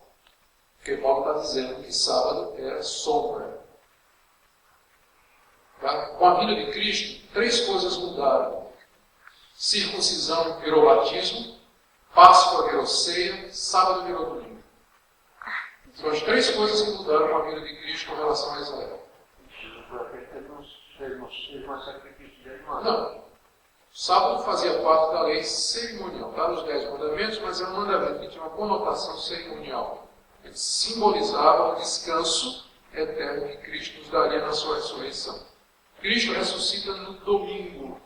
Porque Paulo está dizendo que sábado era sombra. Tá? Com a vinda de Cristo, 3 coisas mudaram. Circuncisão virou batismo, Páscoa virou ceia, sábado virou domingo. São as 3 coisas que mudaram com a vinda de Cristo com relação a Israel. Não. O sábado fazia parte da lei cerimonial. Está nos 10 mandamentos, mas é um mandamento que tinha uma conotação cerimonial. Ele simbolizava o descanso eterno que Cristo nos daria na sua ressurreição. Cristo ressuscita no domingo,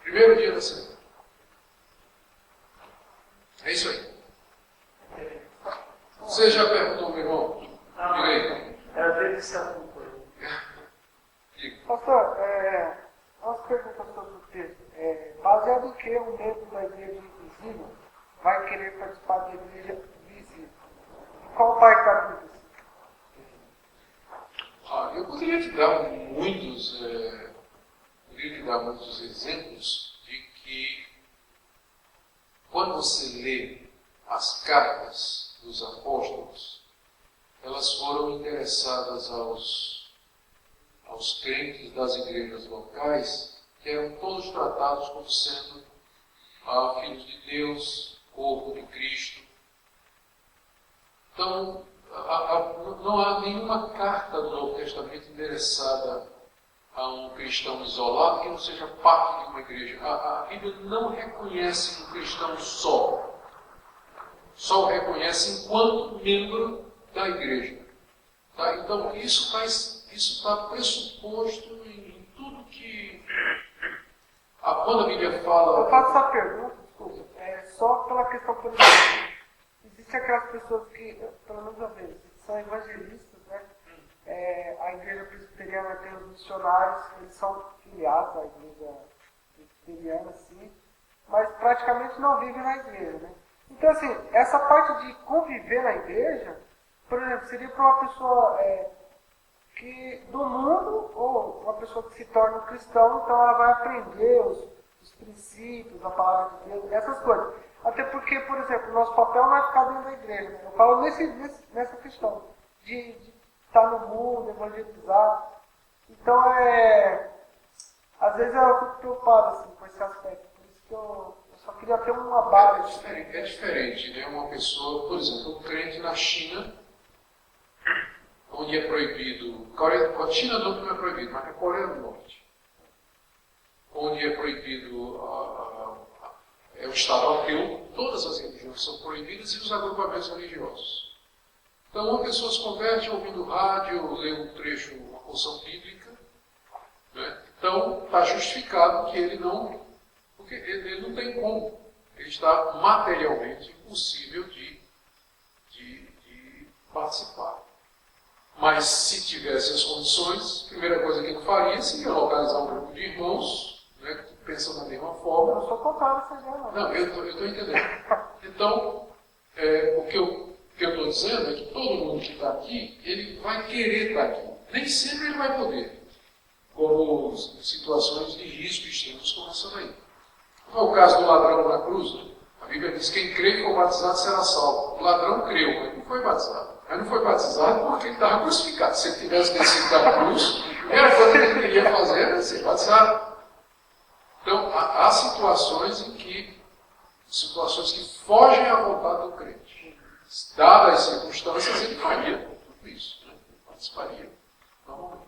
primeiro dia da semana. É isso aí. Você já perguntou, meu irmão? Direito. Às vezes está um pouco. Pastor, umas perguntas sobre o texto. Baseado em que um membro da igreja invisível vai querer participar da igreja visível? Qual parte da Bíblia? Eu poderia te dar muitos exemplos de que, quando você lê as cartas dos apóstolos, elas foram endereçadas aos crentes das igrejas locais, que eram todos tratados como sendo filhos de Deus, corpo de Cristo. Então, não há nenhuma carta do Novo Testamento endereçada a um cristão isolado que não seja parte de uma igreja. A Bíblia não reconhece um cristão só o reconhece enquanto membro da igreja. Tá? Então, isso está pressuposto em tudo que... Quando a Bíblia fala... Eu faço essa pergunta, desculpa, só pela questão, por exemplo, existem aquelas pessoas que, pelo menos às vezes, são evangelistas, né? A igreja presbiteriana tem os missionários, eles são filiados à igreja presbiteriana, sim, mas praticamente não vivem na igreja, né? Então, assim, essa parte de conviver na igreja, por exemplo, seria para uma pessoa que do mundo, ou uma pessoa que se torna um cristão, então ela vai aprender os princípios, a palavra de Deus, essas coisas. Até porque, por exemplo, nosso papel não é ficar dentro da igreja. Né? Eu falo nessa questão de estar no mundo, evangelizar. Então, às vezes eu fico preocupado assim, com esse aspecto. Por isso que eu só queria ter uma base. É diferente, né? Uma pessoa, por exemplo, um crente na China, onde é proibido... A China não é proibido, mas na Coreia do Norte, onde é proibido... É um estado ateu, todas as religiões são proibidas e os agrupamentos religiosos. Então, uma pessoa se converte ouvindo rádio, lê um trecho, uma porção bíblica, né? Então, está justificado que ele não... Porque ele não tem como. Ele está materialmente impossível de participar. Mas, se tivesse as condições, a primeira coisa que ele faria seria localizar um grupo de irmãos, né, que pensam da mesma forma. Eu sou contrário a essa ideia, não. Não, eu estou entendendo. Então, o que eu estou dizendo é que todo mundo que está aqui, ele vai querer estar aqui. Nem sempre ele vai poder. como situações de risco extremos como essa daí. Não é o caso do ladrão na cruz. A Bíblia diz que quem crê e for batizado será salvo. O ladrão creu, mas não foi batizado. Mas não foi batizado porque ele estava crucificado. Se ele tivesse descido da cruz, a primeira coisa que ele queria fazer era ser batizado. Então, há situações que fogem à vontade do crente. Dadas as circunstâncias, ele faria tudo isso. Né? Ele participaria. Normalmente.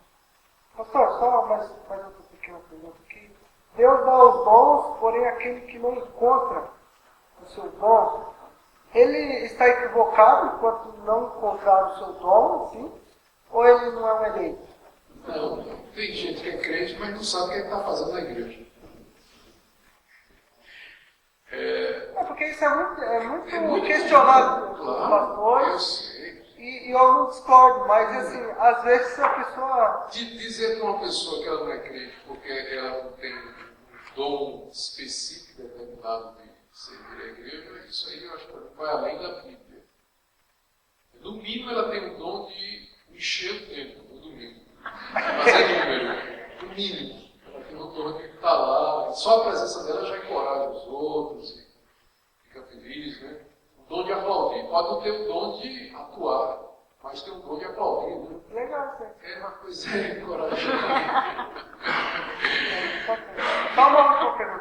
Pastor, só mais outra pequena pergunta aqui. Deus dá os dons, porém aquele que não encontra o seu dom, ele está equivocado enquanto não encontrar o seu dom, assim? Ou ele não é um eleito? Não, tem gente que é crente, mas não sabe o que ele está fazendo na igreja. Porque isso é muito questionado pelos pastores. Eu sei. E eu não discordo, mas assim, às vezes a pessoa... Dizer para uma pessoa que ela não é crente porque ela não tem um dom específico determinado de servir a igreja, isso aí eu acho que vai além da Bíblia. No mínimo ela tem o dom de encher o tempo no domingo. Fazer número. No mínimo. Ela tem o dom de estar lá. Só a presença dela já encoraja os outros e fica feliz, né? O dom de aplaudir. Pode não ter o dom de atuar, mas tem o dom de aplaudir, né? Legal, sim. É uma coisa encorajante. Só uma outra pergunta.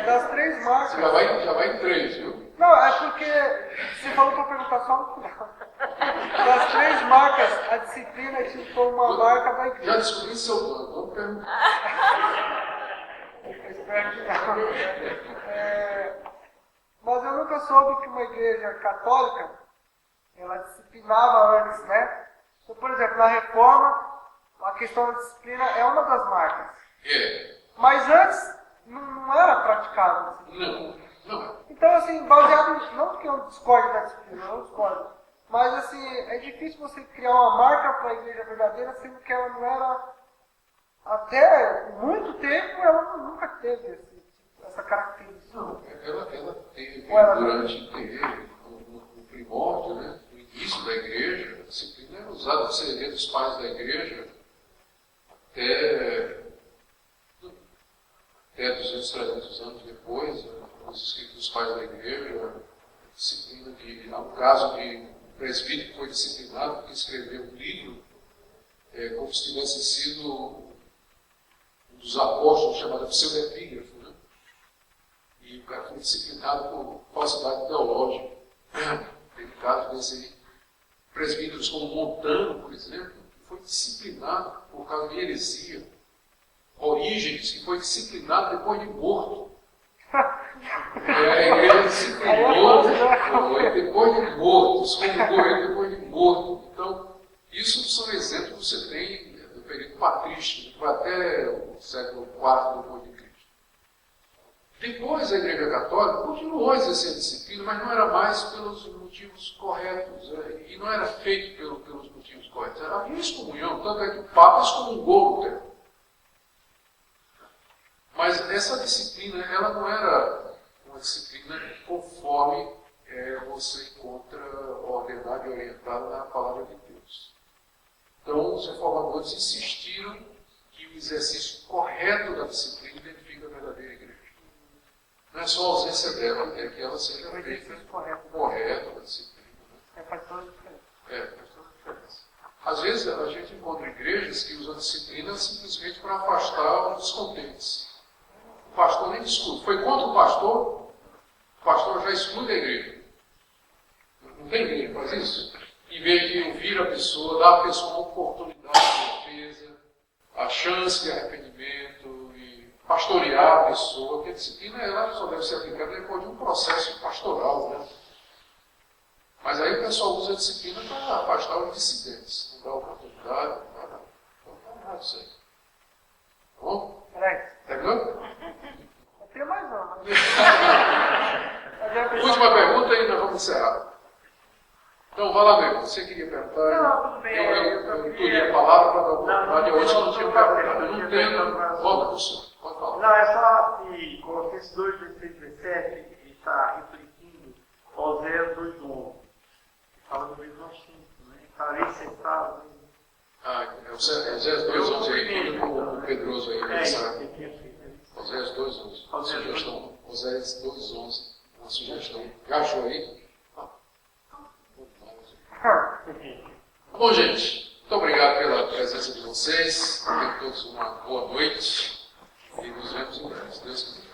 Das 3 marcas... Você já vai em 3, viu? Não, é porque você falou para perguntar só no final. Das 3 marcas, a disciplina é tipo uma marca da igreja. Já descobri seu dom, vamos perguntar. Eu espero que não. Mas eu nunca soube que uma igreja católica, ela disciplinava antes, né? Então, por exemplo, na Reforma, a questão da disciplina é uma das marcas. Mas antes, não era praticada a disciplina. Não. Então, assim, baseado, não que eu discorde da disciplina, eu não discordo, mas, assim, é difícil você criar uma marca para a igreja verdadeira, sendo que ela não era, até muito tempo, ela nunca teve essa característica. Não, ela teve durante no primórdio, né, no início da igreja, a disciplina era usada, você vê dos pais da igreja, até 200, 300 anos depois, os escritos dos pais da igreja, disciplina há um caso de um presbítero que foi disciplinado porque escreveu um livro, como se tivesse sido um dos apóstolos, chamado pseudepígrafo, né? E o cara foi disciplinado por falsidade teológica. Teve casos desse aí. Presbíteros como Montano, por exemplo, que foi disciplinado por causa de heresia. Orígenes, que foi disciplinado depois de morto. A igreja disciplinou depois de morto, excomungou ele depois de morto. Então, isso são exemplos que você tem do período patrístico, que foi até o século IV depois de Cristo. Depois a Igreja Católica continuou exercendo disciplina, mas não era mais pelos motivos corretos, e não era feito pelos motivos corretos. Havia excomunhão, tanto é que o Papa excomungou Lutero. Mas essa disciplina, ela não era uma disciplina conforme você encontra ordenada e orientada na palavra de Deus. Então, os reformadores insistiram que o exercício correto da disciplina identifica a verdadeira igreja. Não é só a ausência dela, é que ela seja feita correta da disciplina. Né? Faz toda a diferença. Faz toda a diferença. Às vezes, a gente encontra igrejas que usam a disciplina simplesmente para afastar os descontentes. O pastor nem discute. Foi contra o pastor já exclui da igreja. Não tem igreja que faz isso? Em vez de ouvir a pessoa, dar à pessoa uma oportunidade de defesa, a chance de arrependimento e pastorear a pessoa, porque a disciplina ela só deve ser aplicada depois de um processo pastoral. Né? Mas aí o pessoal usa a disciplina para afastar os dissidentes, não dá oportunidade, não dá nada. Então não dá nada isso aí. Tá bom? Peraí. Terminou? Eu tenho mais uma. Última pergunta e nós vamos encerrar. Então, vai lá mesmo. Você queria perguntar? Não, tudo bem. Eu toria a palavra para dar oportunidade a outros que não tinham perguntado. Eu não tenho. Volta para o senhor. Pode falar. Não, é só que Colossenses 2, 16, 17 está refletindo Oséias 2, 9. Fala do mesmo assunto, né? Estarei sentado É Oséias 2:11 aí, o Pedroso aí, É, sabe? tem que ir. Oséias 2:11, uma Oséias sugestão. Oséias 2:11, uma sugestão. Já achou aí? Bom, gente, muito obrigado pela presença de vocês. Tenham todos uma boa noite e nos vemos em breve, se Deus quiser.